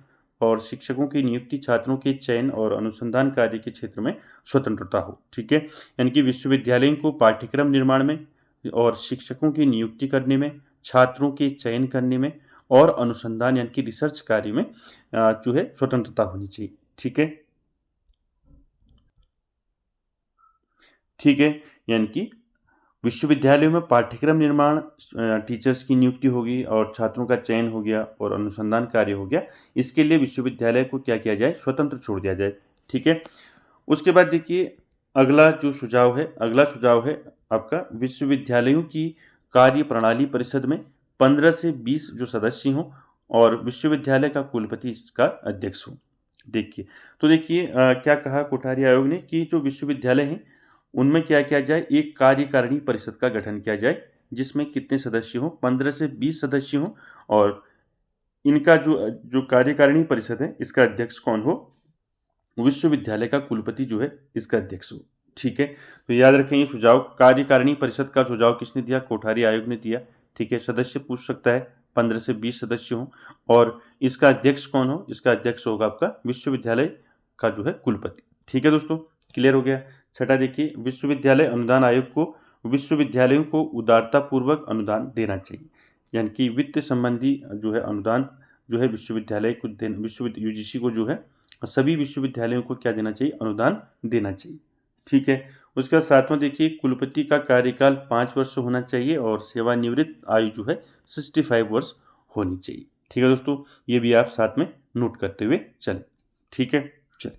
और शिक्षकों की नियुक्ति, छात्रों के चयन और अनुसंधान कार्य के क्षेत्र में स्वतंत्रता हो। ठीक है, यानी कि विश्वविद्यालय को पाठ्यक्रम निर्माण में और शिक्षकों की नियुक्ति करने में, छात्रों के चयन करने में और अनुसंधान यानी कि रिसर्च कार्य में जो है स्वतंत्रता होनी चाहिए। ठीक है, ठीक है, यानी कि विश्वविद्यालयों में पाठ्यक्रम निर्माण, टीचर्स की नियुक्ति होगी और छात्रों का चयन हो गया और अनुसंधान कार्य हो गया। इसके लिए विश्वविद्यालय को क्या किया जाए, स्वतंत्र छोड़ दिया जाए। ठीक है, उसके बाद देखिए अगला जो सुझाव है, अगला सुझाव है आपका विश्वविद्यालयों की कार्य प्रणाली परिषद में 15 से 20 जो सदस्य हों और विश्वविद्यालय का कुलपति इसका अध्यक्ष हो। देखिए, तो देखिए क्या कहा कोठारी आयोग ने कि जो विश्वविद्यालय हैं उनमें क्या किया जाए, एक कार्यकारिणी परिषद का गठन किया जाए जिसमें कितने सदस्य हों, 15 से 20 सदस्य हों और इनका जो जो कार्यकारिणी परिषद है इसका अध्यक्ष कौन हो, विश्वविद्यालय का कुलपति जो है इसका अध्यक्ष हो। ठीक है, तो याद रखें ये सुझाव, कार्यकारिणी परिषद का सुझाव किसने दिया, कोठारी आयोग ने दिया। ठीक है, सदस्य पूछ सकता है 15 से 20 सदस्य हों और इसका अध्यक्ष कौन हो, इसका अध्यक्ष होगा आपका विश्वविद्यालय का जो है कुलपति। ठीक है दोस्तों, क्लियर हो गया। छठा देखिए विश्वविद्यालय अनुदान आयोग को विश्वविद्यालयों को उदारतापूर्वक अनुदान देना चाहिए, यानी कि वित्त संबंधी जो है अनुदान जो है विश्वविद्यालय को यूजीसी को जो है सभी विश्वविद्यालयों को क्या देना चाहिए, अनुदान देना चाहिए। ठीक है, उसके बाद सातवां देखिए कुलपति का कार्यकाल 5 वर्ष होना चाहिए और सेवानिवृत्त आयु जो है 65 वर्ष होनी चाहिए। ठीक है दोस्तों, ये भी आप साथ में नोट करते हुए चलें। ठीक है, चलिए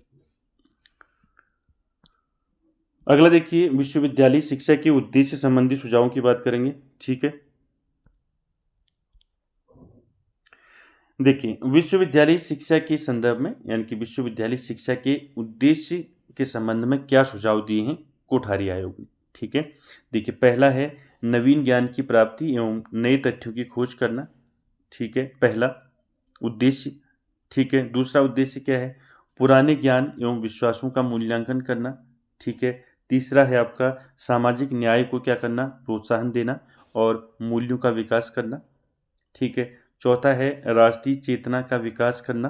अगला देखिए, विश्वविद्यालय शिक्षा के उद्देश्य संबंधी सुझावों की बात करेंगे। ठीक है, देखिए विश्वविद्यालय शिक्षा के संदर्भ में यानी कि विश्वविद्यालय शिक्षा के उद्देश्य के संबंध में क्या सुझाव दिए हैं कोठारी आयोग ने। ठीक है, देखिए पहला है नवीन ज्ञान की प्राप्ति एवं नए तथ्यों की खोज करना। ठीक है, पहला उद्देश्य। ठीक है, दूसरा उद्देश्य क्या है, पुराने ज्ञान एवं विश्वासों का मूल्यांकन करना। ठीक है, तीसरा है आपका सामाजिक न्याय को क्या करना, प्रोत्साहन देना और मूल्यों का विकास करना। ठीक है, चौथा है राष्ट्रीय चेतना का विकास करना।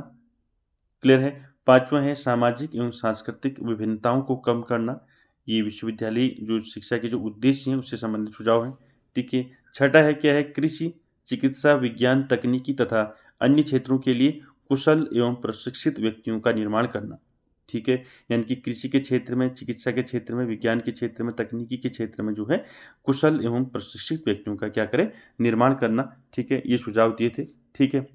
क्लियर है। पांचवा है सामाजिक एवं सांस्कृतिक विभिन्नताओं को कम करना। ये विश्वविद्यालय जो शिक्षा के जो उद्देश्य हैं उससे संबंधित सुझाव हैं। ठीक है, छठा है क्या है, कृषि, चिकित्सा, विज्ञान, तकनीकी तथा अन्य क्षेत्रों के लिए कुशल एवं प्रशिक्षित व्यक्तियों का निर्माण करना। ठीक है, यानी कि कृषि के क्षेत्र में, चिकित्सा के क्षेत्र में, विज्ञान के क्षेत्र में, तकनीकी के क्षेत्र में जो है कुशल एवं प्रशिक्षित व्यक्तियों का क्या करें, निर्माण करना। ठीक है, ये सुझाव दिए थे। ठीक है,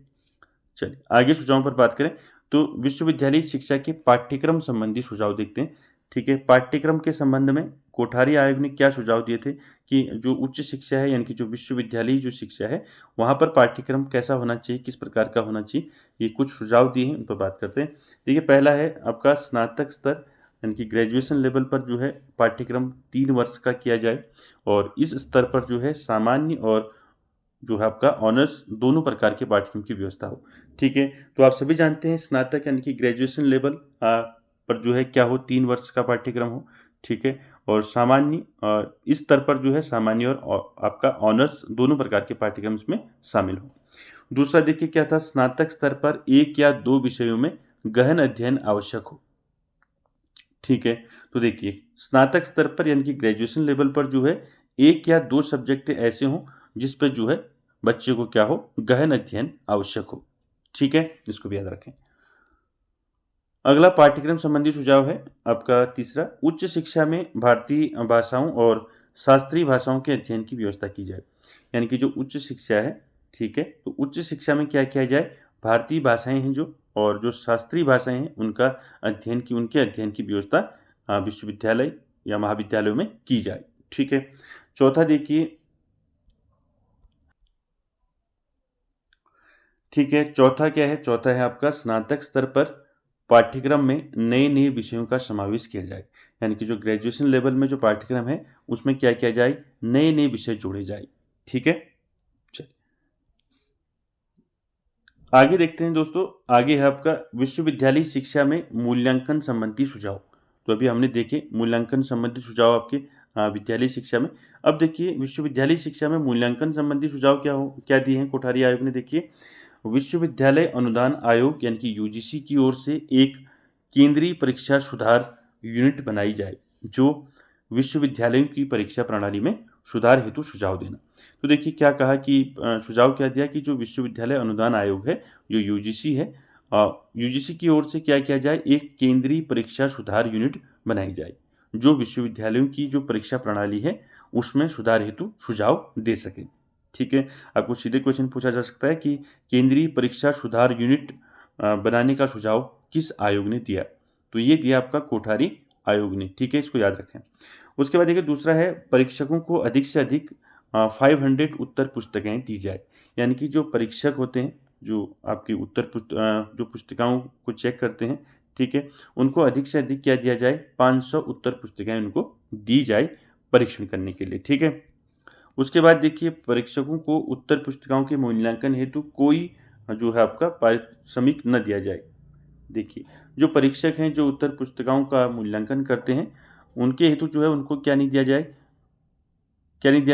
चलिए आगे सुझावों पर बात करें तो विश्वविद्यालय शिक्षा के पाठ्यक्रम संबंधी सुझाव देखते हैं। ठीक है, पाठ्यक्रम के संबंध में कोठारी आयोग ने क्या सुझाव दिए थे कि जो उच्च शिक्षा है यानी कि जो विश्वविद्यालय जो शिक्षा है वहाँ पर पाठ्यक्रम कैसा होना चाहिए, किस प्रकार का होना चाहिए, ये कुछ सुझाव दिए हैं, उन पर बात करते हैं। देखिए पहला है आपका स्नातक स्तर यानी कि ग्रेजुएशन लेवल पर जो है पाठ्यक्रम 3 वर्ष का किया जाए और इस स्तर पर जो है सामान्य और जो है आपका ऑनर्स दोनों प्रकार के पाठ्यक्रम की व्यवस्था हो। ठीक है, तो आप सभी जानते हैं स्नातक यानी कि ग्रेजुएशन लेवल पर जो है क्या हो, 3 वर्ष का पाठ्यक्रम हो। ठीक है, और सामान्य इस स्तर पर जो है सामान्य और आपका ऑनर्स दोनों प्रकार के पाठ्यक्रम इसमें शामिल हो। दूसरा देखिए क्या था, स्नातक स्तर पर 1 या 2 विषयों में गहन अध्ययन आवश्यक हो। ठीक है, तो देखिए स्नातक स्तर पर यानी कि ग्रेजुएशन लेवल पर जो है 1 या 2 सब्जेक्ट ऐसे हों जिस पे जो है बच्चे को क्या हो, गहन अध्ययन आवश्यक हो। ठीक है, इसको भी याद रखें। अगला पाठ्यक्रम संबंधी सुझाव है आपका तीसरा, उच्च शिक्षा में भारतीय भाषाओं और शास्त्रीय भाषाओं के अध्ययन की व्यवस्था की जाए। यानी कि जो उच्च शिक्षा है, ठीक है, तो उच्च शिक्षा में क्या किया जाए, भारतीय भाषाएं हैं जो और जो शास्त्रीय भाषाएं हैं उनका उनके अध्ययन की व्यवस्था विश्वविद्यालय या महाविद्यालयों में की जाए। ठीक है, चौथा देखिए, ठीक है, चौथा क्या है, चौथा है आपका स्नातक स्तर पर पाठ्यक्रम में नए नए विषयों का समावेश किया जाए। यानी कि जो ग्रेजुएशन लेवल में जो पाठ्यक्रम है उसमें क्या किया जाए, नए नए विषय जोड़े जाए। ठीक है, चलिए आगे देखते हैं दोस्तों। आगे है आपका विश्वविद्यालय शिक्षा में मूल्यांकन संबंधी सुझाव। तो अभी हमने देखे मूल्यांकन संबंधी सुझाव आपके विद्यालय शिक्षा में। अब देखिए विश्वविद्यालय शिक्षा में मूल्यांकन संबंधी सुझाव क्या दिए हैं कोठारी आयोग ने। देखिए विश्वविद्यालय अनुदान आयोग यानी कि यूजीसी की ओर से एक केंद्रीय परीक्षा सुधार यूनिट बनाई जाए जो विश्वविद्यालयों की परीक्षा प्रणाली में सुधार हेतु सुझाव देना। तो देखिए क्या कहा कि सुझाव क्या दिया कि जो विश्वविद्यालय अनुदान आयोग है जो यूजीसी है, यूजीसी की ओर से क्या किया जाए, एक केंद्रीय परीक्षा सुधार यूनिट बनाई जाए जो विश्वविद्यालयों की जो परीक्षा प्रणाली है उसमें सुधार हेतु सुझाव दे सके। ठीक है, आपको सीधे क्वेश्चन पूछा जा सकता है कि केंद्रीय परीक्षा सुधार यूनिट बनाने का सुझाव किस आयोग ने दिया, तो ये दिया आपका कोठारी आयोग ने। ठीक है, इसको याद रखें। उसके बाद देखिए दूसरा है परीक्षकों को अधिक से अधिक 500 उत्तर पुस्तकें दी जाए। यानी कि जो परीक्षक होते हैं जो आपकी जो पुस्तिकाओं को चेक करते हैं, ठीक है, उनको अधिक से अधिक क्या दिया जाए, 500 उत्तर पुस्तिकाएं उनको दी जाए परीक्षण करने के लिए। ठीक है, उसके बाद देखिए परीक्षकों को उत्तर पुस्तिकाओं के मूल्यांकन हेतु कोई जो है आपका पारिश्रमिक न दिया जाए। देखिए जो परीक्षक हैं जो उत्तर पुस्तिकाओं का मूल्यांकन करते हैं उनके हेतु जो है उनको क्या नहीं दिया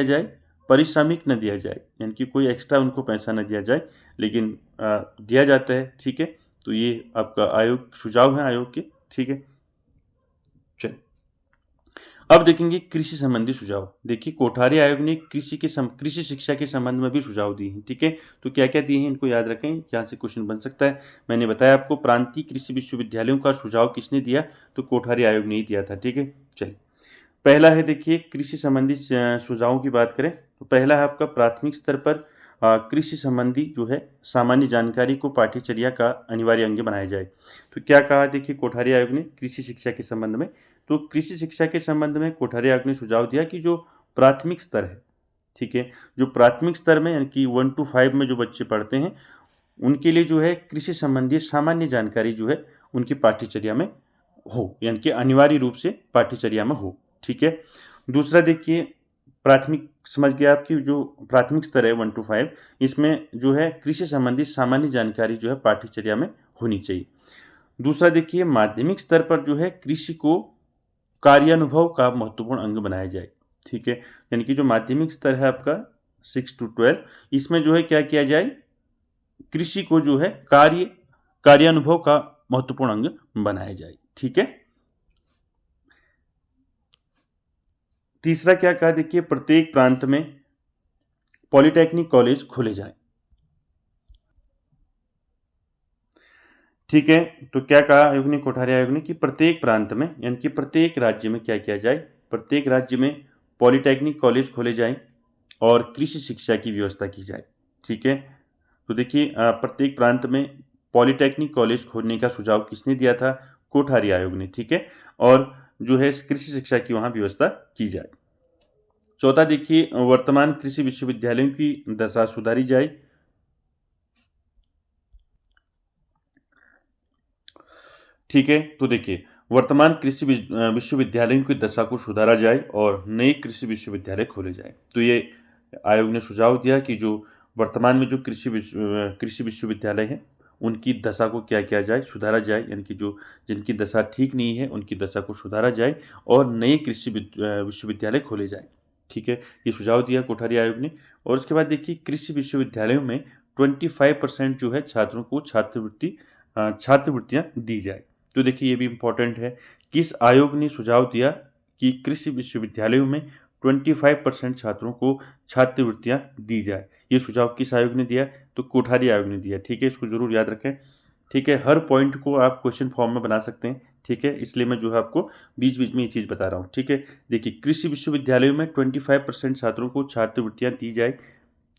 जाए, पारिश्रमिक न दिया जाए, यानी कि कोई एक्स्ट्रा उनको पैसा न दिया जाए, लेकिन दिया जाता है। ठीक है, तो ये आपका आयोग सुझाव है आयोग के। ठीक है, चलिए अब देखेंगे कृषि संबंधी सुझाव। देखिए कोठारी आयोग ने कृषि शिक्षा के संबंध में भी सुझाव दिए हैं। ठीक है, तो क्या क्या दिए हैं इनको याद रखें, यहाँ से क्वेश्चन बन सकता है। मैंने बताया आपको प्रांतीय कृषि विश्वविद्यालयों का सुझाव किसने दिया, तो कोठारी आयोग ने ही दिया था। ठीक है, चलिए पहला है देखिए कृषि संबंधी सुझावों की बात करें तो पहला है आपका प्राथमिक स्तर पर कृषि संबंधी जो है सामान्य जानकारी को पाठ्यचर्या का अनिवार्य अंग बनाया जाए। तो क्या कहा देखिए कोठारी आयोग ने कृषि शिक्षा के संबंध में? तो कृषि शिक्षा के संबंध में कोठारी आयोग ने सुझाव दिया कि जो प्राथमिक स्तर है, ठीक है, जो प्राथमिक स्तर में यानी कि 1 to 5 में जो बच्चे पढ़ते हैं उनके लिए जो है कृषि संबंधी सामान्य जानकारी जो है उनकी पाठ्यचर्या में हो, यानी कि अनिवार्य रूप से पाठ्यचर्या में हो, ठीक है। दूसरा देखिए प्राथमिक समझ गया आपकी जो प्राथमिक स्तर है 1 to 5, इसमें जो है कृषि संबंधी सामान्य जानकारी जो है पाठ्यचर्या में होनी चाहिए। दूसरा देखिए माध्यमिक स्तर पर जो है कृषि को कार्यानुभव का महत्वपूर्ण अंग बनाया जाए, ठीक है। यानी कि जो माध्यमिक स्तर है आपका 6 to 12, इसमें जो है क्या किया जाए, कृषि को जो है कार्यानुभव का महत्वपूर्ण अंग बनाया जाए, ठीक है। तीसरा क्या कहा देखिए प्रत्येक प्रांत में पॉलिटेक्निक कॉलेज खोले जाएं, ठीक है। तो क्या कहा आयोग ने, कोठारी आयोग ने, कि प्रत्येक प्रांत में यानी कि प्रत्येक राज्य में क्या किया जाए, प्रत्येक राज्य में पॉलिटेक्निक कॉलेज खोले जाएं और कृषि शिक्षा की व्यवस्था की जाए, ठीक है। तो देखिए प्रत्येक प्रांत में पॉलिटेक्निक कॉलेज खोलने का सुझाव किसने दिया था, कोठारी आयोग ने, ठीक है। और जो है कृषि शिक्षा की वहां व्यवस्था की जाए। चौथा देखिए वर्तमान कृषि विश्वविद्यालयों की दशा सुधारी जाए, ठीक है। तो देखिए वर्तमान कृषि विश्वविद्यालयों की दशा को सुधारा जाए और नए कृषि विश्वविद्यालय खोले जाए। तो ये आयोग ने सुझाव दिया कि जो वर्तमान में जो कृषि विश्वविद्यालय हैं उनकी दशा को क्या किया जाए, सुधारा जाए, यानी कि जो जिनकी दशा ठीक नहीं है उनकी दशा को सुधारा जाए और नए कृषि विश्वविद्यालय खोले जाए, ठीक है। ये सुझाव दिया कोठारी आयोग ने। और उसके बाद देखिए कृषि विश्वविद्यालयों में 25% जो है छात्रों को छात्रवृत्तियाँ दी जाए। तो देखिए ये भी इम्पोर्टेंट है, किस आयोग ने सुझाव दिया कि कृषि विश्वविद्यालयों में 25% छात्रों को छात्रवृत्तियाँ दी जाए। ये सुझाव किस आयोग ने दिया, तो कोठारी आयोग ने दिया, ठीक है। इसको जरूर याद रखें, ठीक है। हर पॉइंट को आप क्वेश्चन फॉर्म में बना सकते हैं, ठीक है, इसलिए मैं जो है आपको बीच बीच में ये चीज़ बता रहा हूँ, ठीक है। देखिए कृषि विश्वविद्यालयों में 25% छात्रों को छात्रवृत्तियाँ दी जाए,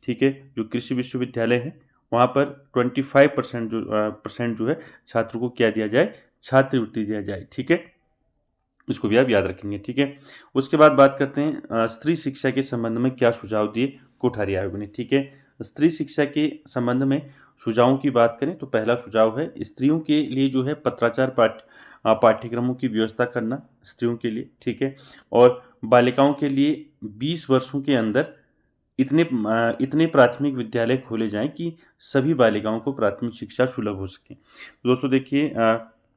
ठीक है। जो कृषि विश्वविद्यालय है वहाँ पर 25% जो है छात्रों को क्या दिया जाए, छात्रवृत्ति दिया जाए, ठीक है। इसको भी आप याद रखेंगे, ठीक है। उसके बाद बात करते हैं स्त्री शिक्षा के संबंध में क्या सुझाव दिए कोठारी आयोग ने, ठीक है। स्त्री शिक्षा के संबंध में सुझावों की बात करें तो पहला सुझाव है स्त्रियों के लिए जो है पत्राचार पाठ्यक्रमों की व्यवस्था करना स्त्रियों के लिए, ठीक है। और बालिकाओं के लिए 20 वर्षों के अंदर इतने प्राथमिक विद्यालय खोले जाएं कि सभी बालिकाओं को प्राथमिक शिक्षा सुलभ हो सके। तो दोस्तों देखिए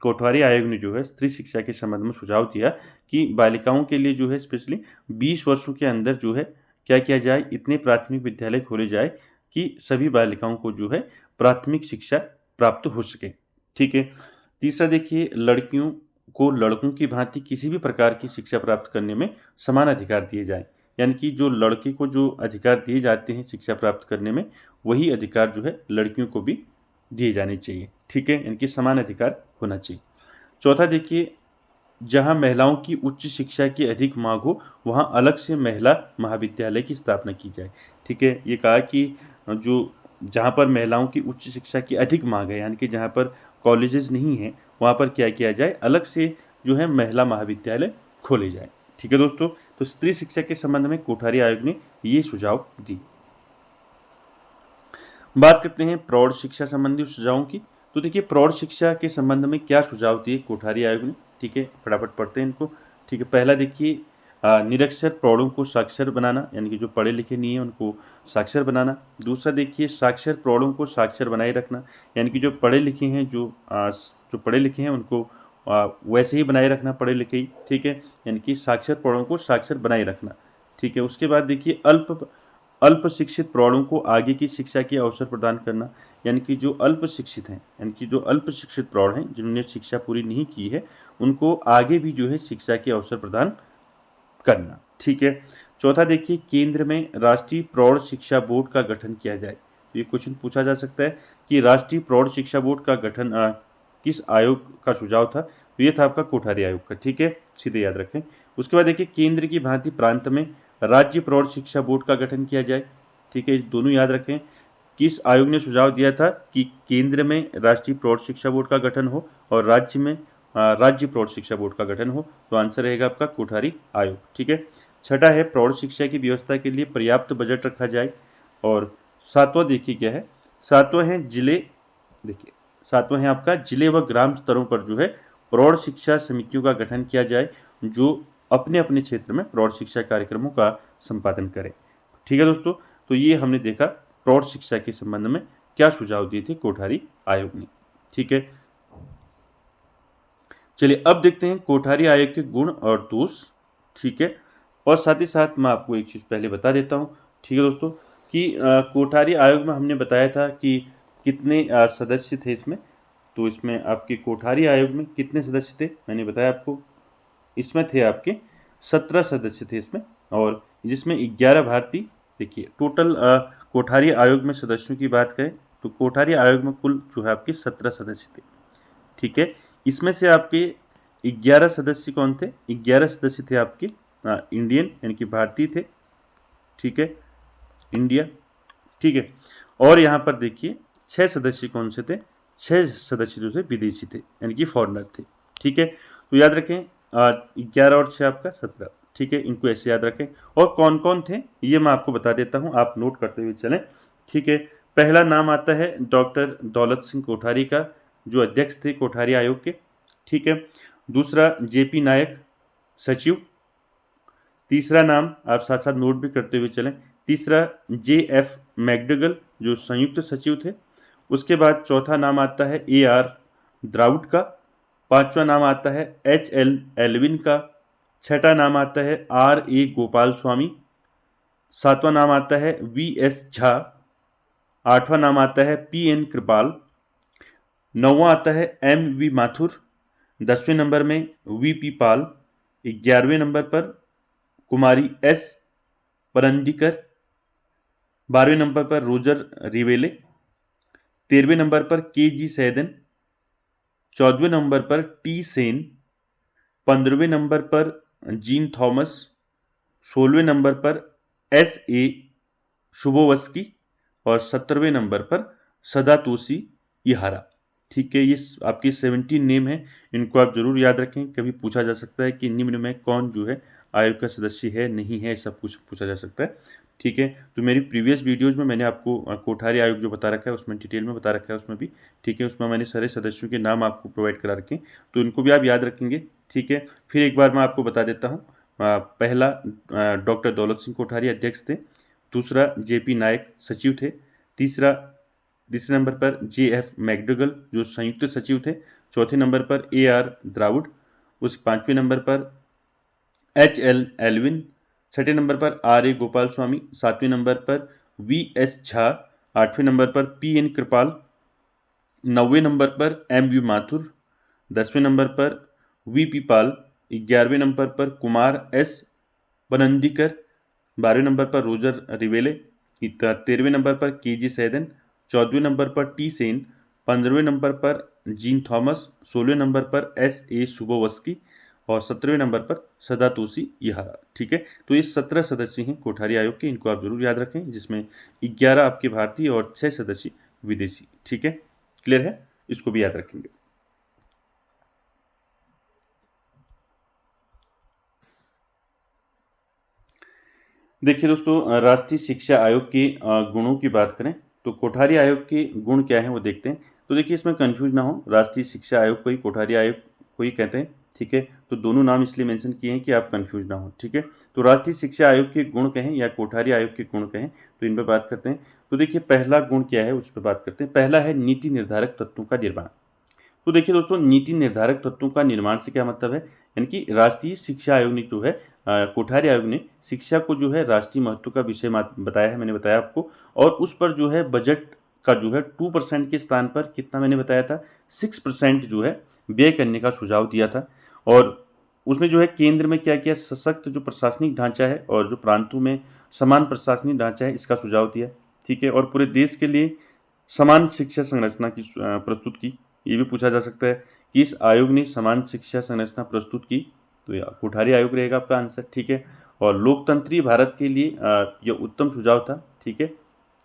कोठारी आयोग ने जो है स्त्री शिक्षा के संबंध में सुझाव दिया कि बालिकाओं के लिए जो है स्पेशली 20 वर्षों के अंदर जो है क्या किया जाए, इतने प्राथमिक विद्यालय खोले जाए कि सभी बालिकाओं को जो है प्राथमिक शिक्षा प्राप्त हो सके, ठीक है। तीसरा देखिए लड़कियों को लड़कों की भांति किसी भी प्रकार की शिक्षा प्राप्त करने में समान अधिकार दिए जाए, यानी कि जो लड़के को जो अधिकार दिए जाते हैं शिक्षा प्राप्त करने में वही अधिकार जो है लड़कियों को भी दिए जाने चाहिए, ठीक है। इनकी समान अधिकार होना चाहिए। चौथा देखिए जहां महिलाओं की उच्च शिक्षा की अधिक मांग हो वहां अलग से महिला महाविद्यालय की स्थापना की जाए, ठीक है। ये कहा कि जो जहां पर महिलाओं की उच्च शिक्षा की अधिक मांग है यानी कि जहां पर कॉलेजेस नहीं हैं वहां पर क्या किया जाए, अलग से जो है महिला महाविद्यालय खोले जाए, ठीक है दोस्तों। तो स्त्री शिक्षा के संबंध में कोठारी आयोग ने ये सुझाव दी। बात करते हैं प्रौढ़ शिक्षा संबंधी सुझावों की। तो देखिए प्रौढ़ शिक्षा के संबंध में क्या सुझाव दिए कोठारी आयोग ने, ठीक है, फटाफट पढ़ते हैं इनको, ठीक है। पहला देखिए निरक्षर प्रौढ़ों को साक्षर बनाना, यानी कि जो पढ़े लिखे नहीं है उनको साक्षर बनाना। दूसरा देखिए साक्षर प्रौढ़ों को साक्षर बनाए रखना, यानी कि जो पढ़े लिखे हैं जो पढ़े लिखे हैं उनको वैसे ही बनाए रखना, पढ़े लिखे ही, ठीक है, यानी कि साक्षर प्रौढ़ों को साक्षर बनाए रखना, ठीक है। उसके बाद देखिए अल्प शिक्षित प्रौढ़ों को आगे की शिक्षा के अवसर प्रदान करना, यानी कि जो अल्प शिक्षित हैं यानी कि जो अल्प शिक्षित प्रौढ़ हैं जिन्होंने शिक्षा पूरी नहीं की है उनको आगे भी जो है शिक्षा के अवसर प्रदान करना, ठीक है। चौथा देखिए केंद्र में राष्ट्रीय प्रौढ़ शिक्षा बोर्ड का गठन किया जाए। तो ये क्वेश्चन पूछा जा सकता है कि राष्ट्रीय प्रौढ़ शिक्षा बोर्ड का गठन किस आयोग का सुझाव था, तो ये था आपका कोठारी आयोग का, ठीक है, सीधे याद रखें। उसके बाद देखिए केंद्र की भांति प्रांत में राज्य प्रौढ़ शिक्षा बोर्ड का गठन किया जाए, ठीक है, दोनों याद रखें। किस आयोग ने सुझाव दिया था कि केंद्र में राष्ट्रीय प्रौढ़ शिक्षा बोर्ड का गठन हो और राज्य में राज्य प्रौढ़ शिक्षा बोर्ड का गठन हो? तो आंसर रहेगा आपका कोठारी आयोग। ठीक है। छठा है प्रौढ़ शिक्षा की व्यवस्था के लिए पर्याप्त बजट रखा जाए। और सातवां देखिए क्या है, सातवां है जिले, देखिए सातवां है आपका जिले व ग्राम स्तरों पर जो है प्रौढ़ शिक्षा समितियों का गठन किया जाए, जो अपने अपने क्षेत्र में प्रौढ़ शिक्षा कार्यक्रमों का संपादन करें। ठीक है दोस्तों, तो ये हमने देखा प्रौढ़ शिक्षा के संबंध में क्या सुझाव दिए थे कोठारी आयोग ने। ठीक है, चलिए अब देखते हैं कोठारी आयोग के गुण और दोष। ठीक है, और साथ ही साथ मैं आपको एक चीज़ पहले बता देता हूँ। ठीक है दोस्तों, कि कोठारी आयोग में हमने बताया था कि कितने सदस्य थे इसमें। तो इसमें आपके कोठारी आयोग में कितने सदस्य थे, मैंने बताया आपको, इसमें थे आपके 17 सदस्य थे इसमें, और जिसमें 11 भारतीय। देखिए टोटल कोठारी आयोग में सदस्यों की बात करें तो कोठारी आयोग में कुल जो है आपके 17 सदस्य थे। ठीक है, इसमें से आपके 11 सदस्य कौन थे? 11 सदस्य थे आपके इंडियन यानी कि भारतीय थे। ठीक है, इंडिया। ठीक है, और यहाँ पर देखिए 6 सदस्य कौन से थे? 6 सदस्य जो थे विदेशी थे यानी कि फॉरेनर थे। ठीक है, तो याद रखें 11 और 6 आपका 17। ठीक है, इनको ऐसे याद रखें। और कौन कौन थे ये मैं आपको बता देता हूँ, आप नोट करते हुए चलें। ठीक है, पहला नाम आता है डॉक्टर दौलत सिंह कोठारी का, जो अध्यक्ष थे कोठारी आयोग के। ठीक है, दूसरा जेपी नायक, सचिव। तीसरा नाम आप साथ साथ नोट भी करते हुए चलें, तीसरा JF मैकडगल, जो संयुक्त सचिव थे। उसके बाद चौथा नाम आता है AR द्राउड का। पांचवा नाम आता है HL एल्विन का। छठा नाम आता है RA गोपाल स्वामी। सातवां नाम आता है VS झा। आठवां नाम आता है PN कृपाल। नौवां आता है MV माथुर। 10वें नंबर में VP पाल। 11वें नंबर पर कुमारी S परंदीकर। 12वें नंबर पर रोजर रिवेले। 13वें नंबर पर KG सैदन। 14वें नंबर पर T सेन। 15वें नंबर पर जीन थॉमस। 16वें नंबर पर SA शुभोवस्की। और 17वें नंबर पर सदातोसी इहारा। ठीक है, ये आपके 17 नेम है, इनको आप जरूर याद रखें। कभी पूछा जा सकता है कि निम्न में कौन जो है आयोग का सदस्य है, नहीं है, सब कुछ पूछा जा सकता है। ठीक है, तो मेरी प्रीवियस वीडियोज़ में मैंने आपको कोठारी आयोग जो बता रखा है उसमें डिटेल में बता रखा है उसमें भी। ठीक है, उसमें मैंने सारे सदस्यों के नाम आपको प्रोवाइड करा रखे हैं, तो इनको भी आप याद रखेंगे। ठीक है, फिर एक बार मैं आपको बता देता हूँ। पहला डॉक्टर दौलत सिंह कोठारी अध्यक्ष थे। दूसरा JP नायक सचिव थे। तीसरे नंबर पर JF मैकडगल, जो संयुक्त सचिव थे। चौथे नंबर पर AR द्राविड। उस 5वें नंबर पर HL एल्विन। छठे नंबर पर RA गोपाल स्वामी। 7वें नंबर पर VS झा। 8वें नंबर पर PN कृपाल। 9वें नंबर पर MV माथुर। 10वें नंबर पर VP पाल। 11वें नंबर पर कुमार S बनंदीकर। 12वें नंबर पर रोजर रिवेले। 13वें नंबर पर KG सैदन। 14वें नंबर पर T सेन। 15वें नंबर पर जीन थॉमस। 16वें नंबर पर SA शुभोवस्की। और 17वें नंबर पर सदातोसी इहारा। ठीक है, तो ये 17 सदस्य हैं कोठारी आयोग के, इनको आप जरूर याद रखें, जिसमें 11 आपके भारतीय और 6 सदस्य विदेशी। ठीक है, क्लियर है, इसको भी याद रखेंगे। देखिए दोस्तों, राष्ट्रीय शिक्षा आयोग के गुणों की बात करें तो कोठारी आयोग के गुण क्या हैं वो देखते हैं। तो देखिए इसमें कंफ्यूज ना हो, राष्ट्रीय शिक्षा आयोग को ही कोठारी आयोग को ही कहते हैं। ठीक है, तो दोनों नाम इसलिए मेंशन किए हैं कि आप कंफ्यूज ना हो। ठीक है, तो राष्ट्रीय शिक्षा आयोग के गुण कहें या कोठारी आयोग के गुण कहें, तो इन पर बात करते हैं। तो देखिए पहला गुण क्या है उस पर बात करते हैं। पहला है नीति निर्धारक तत्वों का निर्माण। तो देखिए दोस्तों, नीति निर्धारक तत्वों का निर्माण से क्या मतलब है, यानी कि राष्ट्रीय शिक्षा आयोग ने जो है कोठारी आयोग ने शिक्षा को जो है राष्ट्रीय महत्व का विषय बताया है, मैंने बताया आपको। और उस पर जो है बजट का जो है 2% के स्थान पर कितना मैंने बताया था, 6% जो है व्यय करने का सुझाव दिया था। और उसने जो है केंद्र में क्या किया, सशक्त जो प्रशासनिक ढांचा है और जो प्रांतों में समान प्रशासनिक ढांचा है, इसका सुझाव दिया। ठीक है, और पूरे देश के लिए समान शिक्षा संरचना की प्रस्तुत की। ये भी पूछा जा सकता है कि इस आयोग ने समान शिक्षा संरचना प्रस्तुत की, तो यह कोठारी आयोग रहेगा आपका आंसर। ठीक है, और लोकतंत्री भारत के लिए यह उत्तम सुझाव था। ठीक है,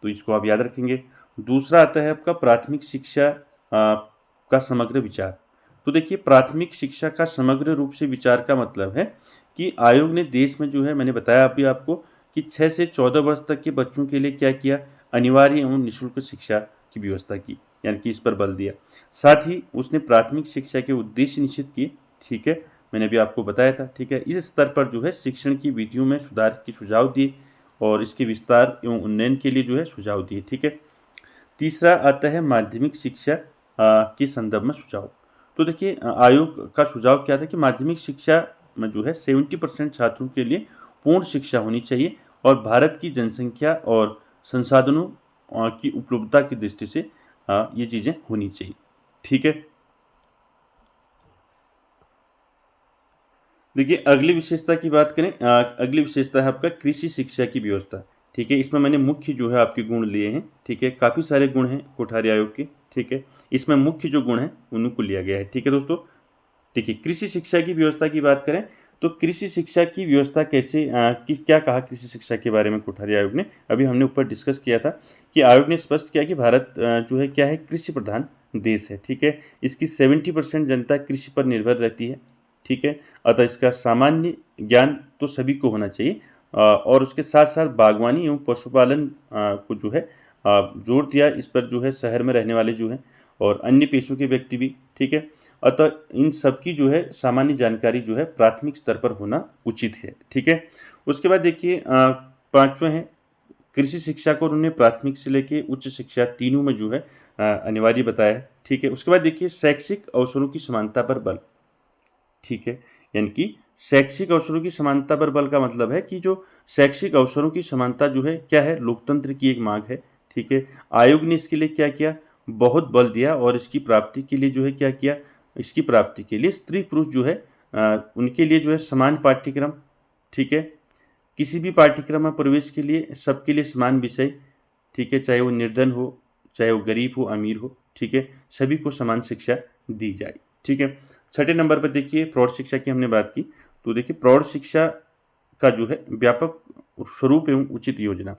तो इसको आप याद रखेंगे। दूसरा आता है आपका प्राथमिक शिक्षा का समग्र विचार। तो देखिए, प्राथमिक शिक्षा का समग्र रूप से विचार का मतलब है कि आयोग ने देश में जो है, मैंने बताया अभी आपको कि 6 से 14 वर्ष तक के बच्चों के लिए क्या किया, अनिवार्य एवं निःशुल्क शिक्षा की व्यवस्था की, यानी कि इस पर बल दिया। साथ ही उसने प्राथमिक शिक्षा के उद्देश्य निश्चित किए। ठीक है, मैंने अभी आपको बताया था। ठीक है, इस स्तर पर जो है शिक्षण की विधियों में सुधार के सुझाव दिए और इसके विस्तार एवं उन्नयन के लिए जो है सुझाव दिए। ठीक है, तीसरा आता है माध्यमिक शिक्षा के संदर्भ में सुझाव। तो देखिए, आयोग का सुझाव क्या था कि माध्यमिक शिक्षा में जो है 70% छात्रों के लिए पूर्ण शिक्षा होनी चाहिए और भारत की जनसंख्या और संसाधनों की उपलब्धता की दृष्टि से ये चीज़ें होनी चाहिए। ठीक है, देखिए अगली विशेषता की बात करें, अगली विशेषता है आपका कृषि शिक्षा की व्यवस्था। ठीक है, इसमें मैंने मुख्य जो है आपके गुण लिए हैं। ठीक है, काफ़ी सारे गुण हैं कोठारी आयोग के। ठीक है, इसमें मुख्य जो गुण हैं उनको लिया गया है। ठीक है दोस्तों, देखिए कृषि शिक्षा की व्यवस्था की बात करें तो कृषि शिक्षा की व्यवस्था कैसे क्या कहा कृषि शिक्षा के बारे में कोठारी आयोग ने, अभी हमने ऊपर डिस्कस किया था कि आयोग ने स्पष्ट किया कि भारत जो है क्या है, कृषि प्रधान देश है। ठीक है, इसकी 70% जनता कृषि पर निर्भर रहती है। ठीक है, अतः इसका सामान्य ज्ञान तो सभी को होना चाहिए और उसके साथ साथ बागवानी एवं पशुपालन को जो है जोर दिया इस पर, जो है शहर में रहने वाले जो हैं और अन्य पेशों के व्यक्ति भी। ठीक है, अतः इन सब की जो है सामान्य जानकारी जो है प्राथमिक स्तर पर होना उचित है। ठीक है, उसके बाद देखिए पांचवें है कृषि शिक्षा को उन्होंने प्राथमिक से लेके उच्च शिक्षा तीनों में जो है अनिवार्य बताया है। ठीक है, उसके बाद देखिए शैक्षिक अवसरों की समानता पर बल। ठीक है, यानी कि शैक्षिक अवसरों की समानता पर बल का मतलब है कि जो शैक्षिक अवसरों की समानता जो है क्या है, लोकतंत्र की एक मांग है। ठीक है, आयोग ने इसके लिए क्या किया, बहुत बल दिया और इसकी प्राप्ति के लिए जो है क्या किया, इसकी प्राप्ति के लिए स्त्री पुरुष जो है उनके लिए जो है समान पाठ्यक्रम। ठीक है, किसी भी पाठ्यक्रम में प्रवेश के लिए सबके लिए समान विषय। ठीक है, चाहे वो निर्धन हो, चाहे वो गरीब हो, अमीर हो। ठीक है, सभी को समान शिक्षा दी जाए। ठीक है, छठे नंबर पर देखिए प्रौढ़ शिक्षा की हमने बात की। तो देखिए प्रौढ़ शिक्षा का जो है व्यापक स्वरूप एवं उचित योजना।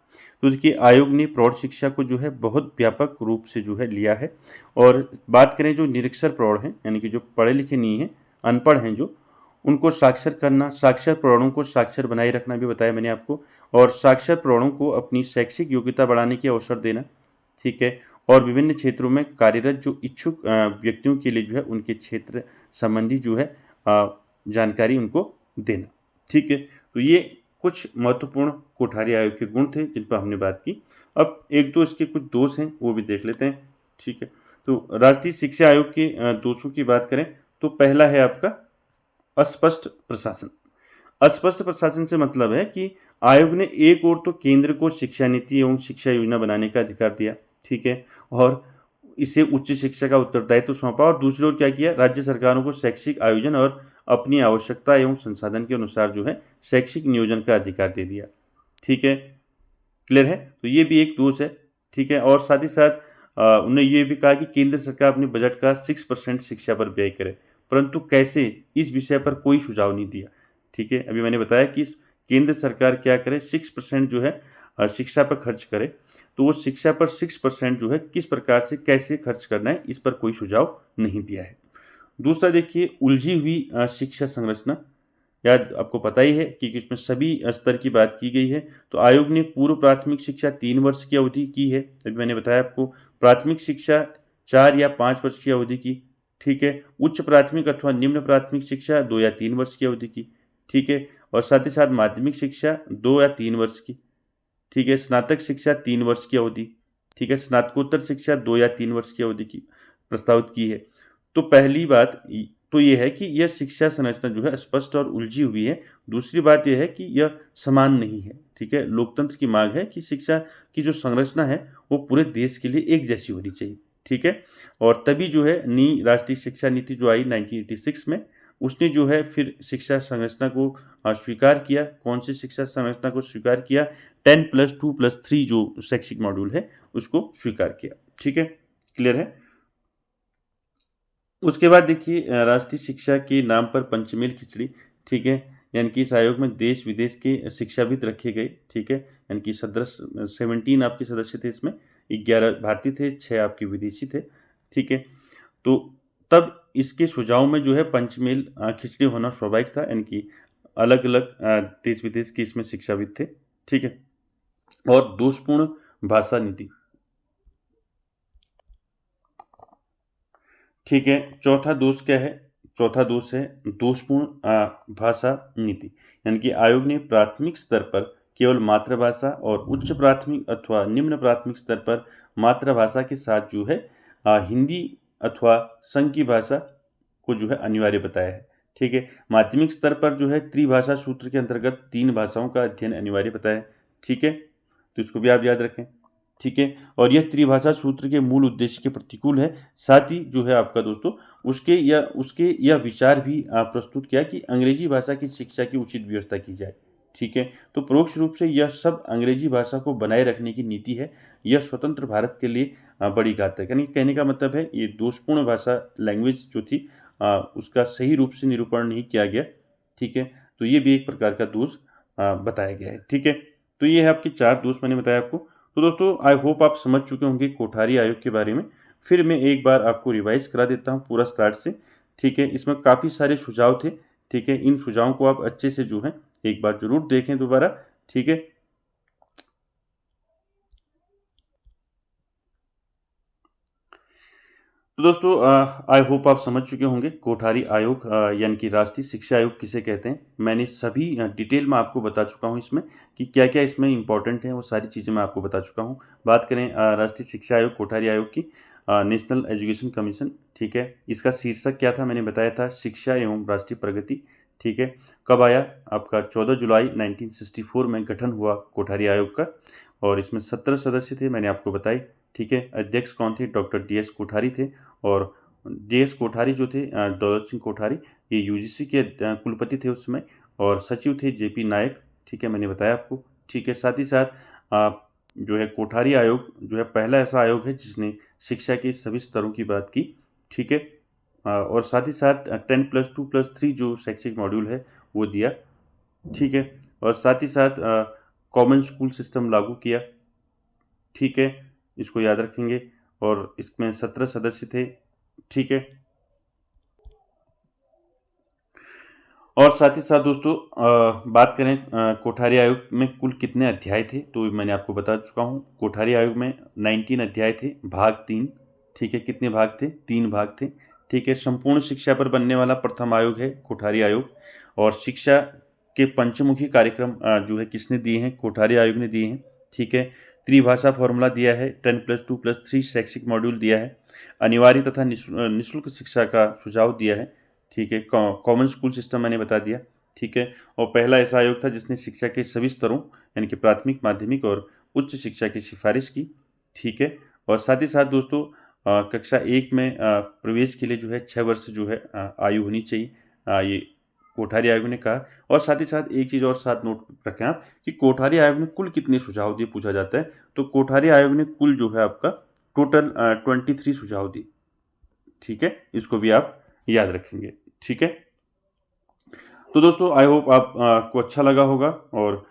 तो देखिए आयोग ने प्रौढ़ शिक्षा को जो है बहुत व्यापक रूप से जो है लिया है। और बात करें जो निरक्षर प्रौढ़ हैं, यानी कि जो पढ़े लिखे नहीं हैं, अनपढ़ हैं जो, उनको साक्षर करना, साक्षर प्रौढ़ों को साक्षर बनाए रखना भी बताया मैंने आपको, और साक्षर प्रौढ़ों को अपनी शैक्षिक योग्यता बढ़ाने के अवसर देना। ठीक है, और विभिन्न क्षेत्रों में कार्यरत जो इच्छुक व्यक्तियों के लिए जो है उनके क्षेत्र संबंधी जो है जानकारी उनको देना। ठीक है, तो ये कुछ महत्वपूर्ण कोठारी आयोग के गुण थे जिन पर हमने बात की। अब एक दो इसके कुछ दोष हैं वो भी देख लेते हैं। ठीक है, तो राष्ट्रीय शिक्षा आयोग के दोषों की बात करें तो पहला है आपका अस्पष्ट प्रशासन। अस्पष्ट प्रशासन से मतलब है कि आयोग ने एक ओर तो केंद्र को शिक्षा नीति एवं शिक्षा योजना बनाने का अधिकार दिया। ठीक है, और इसे उच्च शिक्षा का उत्तरदायित्व सौंपा, और दूसरी ओर क्या किया, राज्य सरकारों को शैक्षिक आयोजन और अपनी आवश्यकता एवं संसाधन के अनुसार जो है शैक्षिक नियोजन का अधिकार दे दिया। ठीक है, क्लियर है, तो ये भी एक दोष है। ठीक है, और साथ ही साथ उन्होंने ये भी कहा कि केंद्र सरकार अपने बजट का 6% शिक्षा पर व्यय करे, परंतु कैसे, इस विषय पर कोई सुझाव नहीं दिया। ठीक है, अभी मैंने बताया कि केंद्र सरकार क्या करे, 6% जो है शिक्षा पर खर्च करे, तो वो शिक्षा पर 6% जो है किस प्रकार से कैसे खर्च करना है, इस पर कोई सुझाव नहीं दिया है। दूसरा देखिए उलझी हुई शिक्षा संरचना। याद आपको पता ही है कि इसमें सभी स्तर की बात की गई है। तो आयोग ने पूर्व प्राथमिक शिक्षा 3 वर्ष की अवधि की है, अभी मैंने बताया आपको। प्राथमिक शिक्षा 4 या 5 वर्ष की अवधि की। ठीक है, उच्च प्राथमिक अथवा निम्न प्राथमिक शिक्षा 2 या 3 वर्ष की अवधि की। ठीक है, और साथ ही साथ माध्यमिक शिक्षा 2 या 3 वर्ष की। ठीक है, स्नातक शिक्षा 3 वर्ष की अवधि। ठीक है, स्नातकोत्तर शिक्षा 2 या 3 वर्ष की अवधि की प्रस्तावित की है। तो पहली बात तो ये है कि यह शिक्षा संरचना जो है स्पष्ट और उलझी हुई है। दूसरी बात यह है कि यह समान नहीं है। ठीक है, लोकतंत्र की मांग है कि शिक्षा की जो संरचना है वो पूरे देश के लिए एक जैसी होनी चाहिए। ठीक है, और तभी जो है राष्ट्रीय शिक्षा नीति जो आई 1986 में, उसने जो है फिर शिक्षा संरचना को स्वीकार किया। कौन सी शिक्षा संरचना को स्वीकार किया, 10+2+3 जो शैक्षिक मॉड्यूल है उसको स्वीकार किया। ठीक है, क्लियर है। उसके बाद देखिए राष्ट्रीय शिक्षा के नाम पर पंचमेल खिचड़ी। ठीक है, यानी कि इस आयोग में देश विदेश के शिक्षाविद रखे गए, ठीक है। यानी कि सदस्य 17 आपके सदस्य थे इसमें, 11 भारतीय थे, 6 आपके विदेशी थे, ठीक है। तो तब इसके सुझाव में जो है पंचमेल खिचड़ी होना स्वाभाविक था, यानी कि अलग अलग देश विदेश के इसमें शिक्षाविद थे, ठीक है। और दोषपूर्ण भाषा नीति, ठीक है। चौथा दोष क्या है? चौथा दोष है दोषपूर्ण भाषा नीति, यानी कि आयोग ने प्राथमिक स्तर पर केवल मातृभाषा और उच्च प्राथमिक अथवा निम्न प्राथमिक स्तर पर मातृभाषा के साथ जो है हिंदी अथवा संघ की भाषा को जो है अनिवार्य बताया है, ठीक है। माध्यमिक स्तर पर जो है त्रिभाषा सूत्र के अंतर्गत 3 भाषाओं का अध्ययन अनिवार्य बताया है, ठीक है। तो इसको भी आप याद रखें, ठीक है। और यह त्रिभाषा सूत्र के मूल उद्देश्य के प्रतिकूल है। साथ ही जो है आपका दोस्तों उसके यह विचार भी प्रस्तुत किया कि अंग्रेजी भाषा की शिक्षा की उचित व्यवस्था की जाए, ठीक है। तो परोक्ष रूप से यह सब अंग्रेजी भाषा को बनाए रखने की नीति है। यह स्वतंत्र भारत के लिए बड़ी घातक है। यानी कहने का मतलब है ये दोषपूर्ण भाषा लैंग्वेज जो थी उसका सही रूप से निरूपण नहीं किया गया, ठीक है। तो ये भी एक प्रकार का दोष बताया गया है, ठीक है। तो ये है आपके 4 दोष मैंने बताया आपको। तो दोस्तों आई होप आप समझ चुके होंगे कोठारी आयोग के बारे में। फिर मैं एक बार आपको रिवाइज करा देता हूँ पूरा स्टार्ट से, ठीक है। इसमें काफ़ी सारे सुझाव थे, ठीक है। इन सुझावों को आप अच्छे से जो है एक बार जरूर देखें दोबारा, ठीक है। तो दोस्तों आई होप आप समझ चुके होंगे कोठारी आयोग यानी कि राष्ट्रीय शिक्षा आयोग किसे कहते हैं। मैंने सभी डिटेल में आपको बता चुका हूं इसमें कि क्या क्या इसमें इंपॉर्टेंट है, वो सारी चीज़ें मैं आपको बता चुका हूं। बात करें राष्ट्रीय शिक्षा आयोग कोठारी आयोग की, नेशनल एजुकेशन कमीशन, ठीक है। इसका शीर्षक क्या था मैंने बताया था, शिक्षा एवं राष्ट्रीय प्रगति, ठीक है। कब आया? आपका 14 जुलाई 1964 में गठन हुआ कोठारी आयोग का, और इसमें 17 सदस्य थे मैंने आपको बताए, ठीक है। अध्यक्ष कौन थे? डॉक्टर DS कोठारी थे। और DS कोठारी जो थे दौलत सिंह कोठारी, ये UGC के कुलपति थे उस समय। और सचिव थे JP नायक, ठीक है, मैंने बताया आपको, ठीक है। साथ ही साथ जो है कोठारी आयोग जो है पहला ऐसा आयोग है जिसने शिक्षा के सभी स्तरों की बात की, ठीक है। और साथ ही साथ 10+2+3 जो शैक्षिक मॉड्यूल है वो दिया, ठीक है। और साथ ही साथ कॉमन स्कूल सिस्टम लागू किया, ठीक है। इसको याद रखेंगे। और इसमें 17 सदस्य थे, ठीक है। और साथ ही साथ दोस्तों बात करें कोठारी आयोग में कुल कितने अध्याय थे, तो मैंने आपको बता चुका हूँ। कोठारी आयोग में 19 अध्याय थे, भाग 3, ठीक है। कितने भाग थे? 3 भाग थे, ठीक है। संपूर्ण शिक्षा पर बनने वाला प्रथम आयोग है कोठारी आयोग। और शिक्षा के पंचमुखी कार्यक्रम जो है किसने दिए हैं? कोठारी आयोग ने दिए हैं, ठीक है। त्रिभाषा फॉर्मूला दिया है, 10+2+3 शैक्षिक मॉड्यूल दिया है, अनिवार्य तथा निःशुल्क शिक्षा का सुझाव दिया है, ठीक है। कॉमन स्कूल सिस्टम मैंने बता दिया, ठीक है। और पहला ऐसा आयोग था जिसने शिक्षा के सभी स्तरों यानी कि प्राथमिक, माध्यमिक और उच्च शिक्षा की सिफारिश की, ठीक है। और साथ ही साथ दोस्तों कक्षा 1 में प्रवेश के लिए जो है 6 वर्ष जो है आयु होनी चाहिए, ये कोठारी आयोग ने कहा। और साथ ही साथ एक चीज़ और साथ नोट रखें आप कि कोठारी आयोग ने कुल कितने सुझाव दिए, पूछा जाता है। तो कोठारी आयोग ने कुल जो है आपका टोटल 23 सुझाव दिए, ठीक है। इसको भी आप याद रखेंगे, ठीक है। तो दोस्तों आई होप आप को अच्छा लगा होगा। और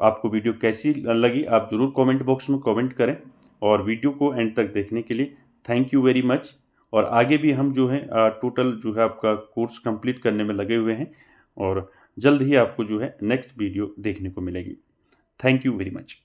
आपको वीडियो कैसी लगी आप ज़रूर कमेंट बॉक्स में कमेंट करें। और वीडियो को एंड तक देखने के लिए थैंक यू वेरी मच। और आगे भी हम जो है टोटल जो है आपका कोर्स कंप्लीट करने में लगे हुए हैं, और जल्द ही आपको जो है नेक्स्ट वीडियो देखने को मिलेगी। Thank you very much.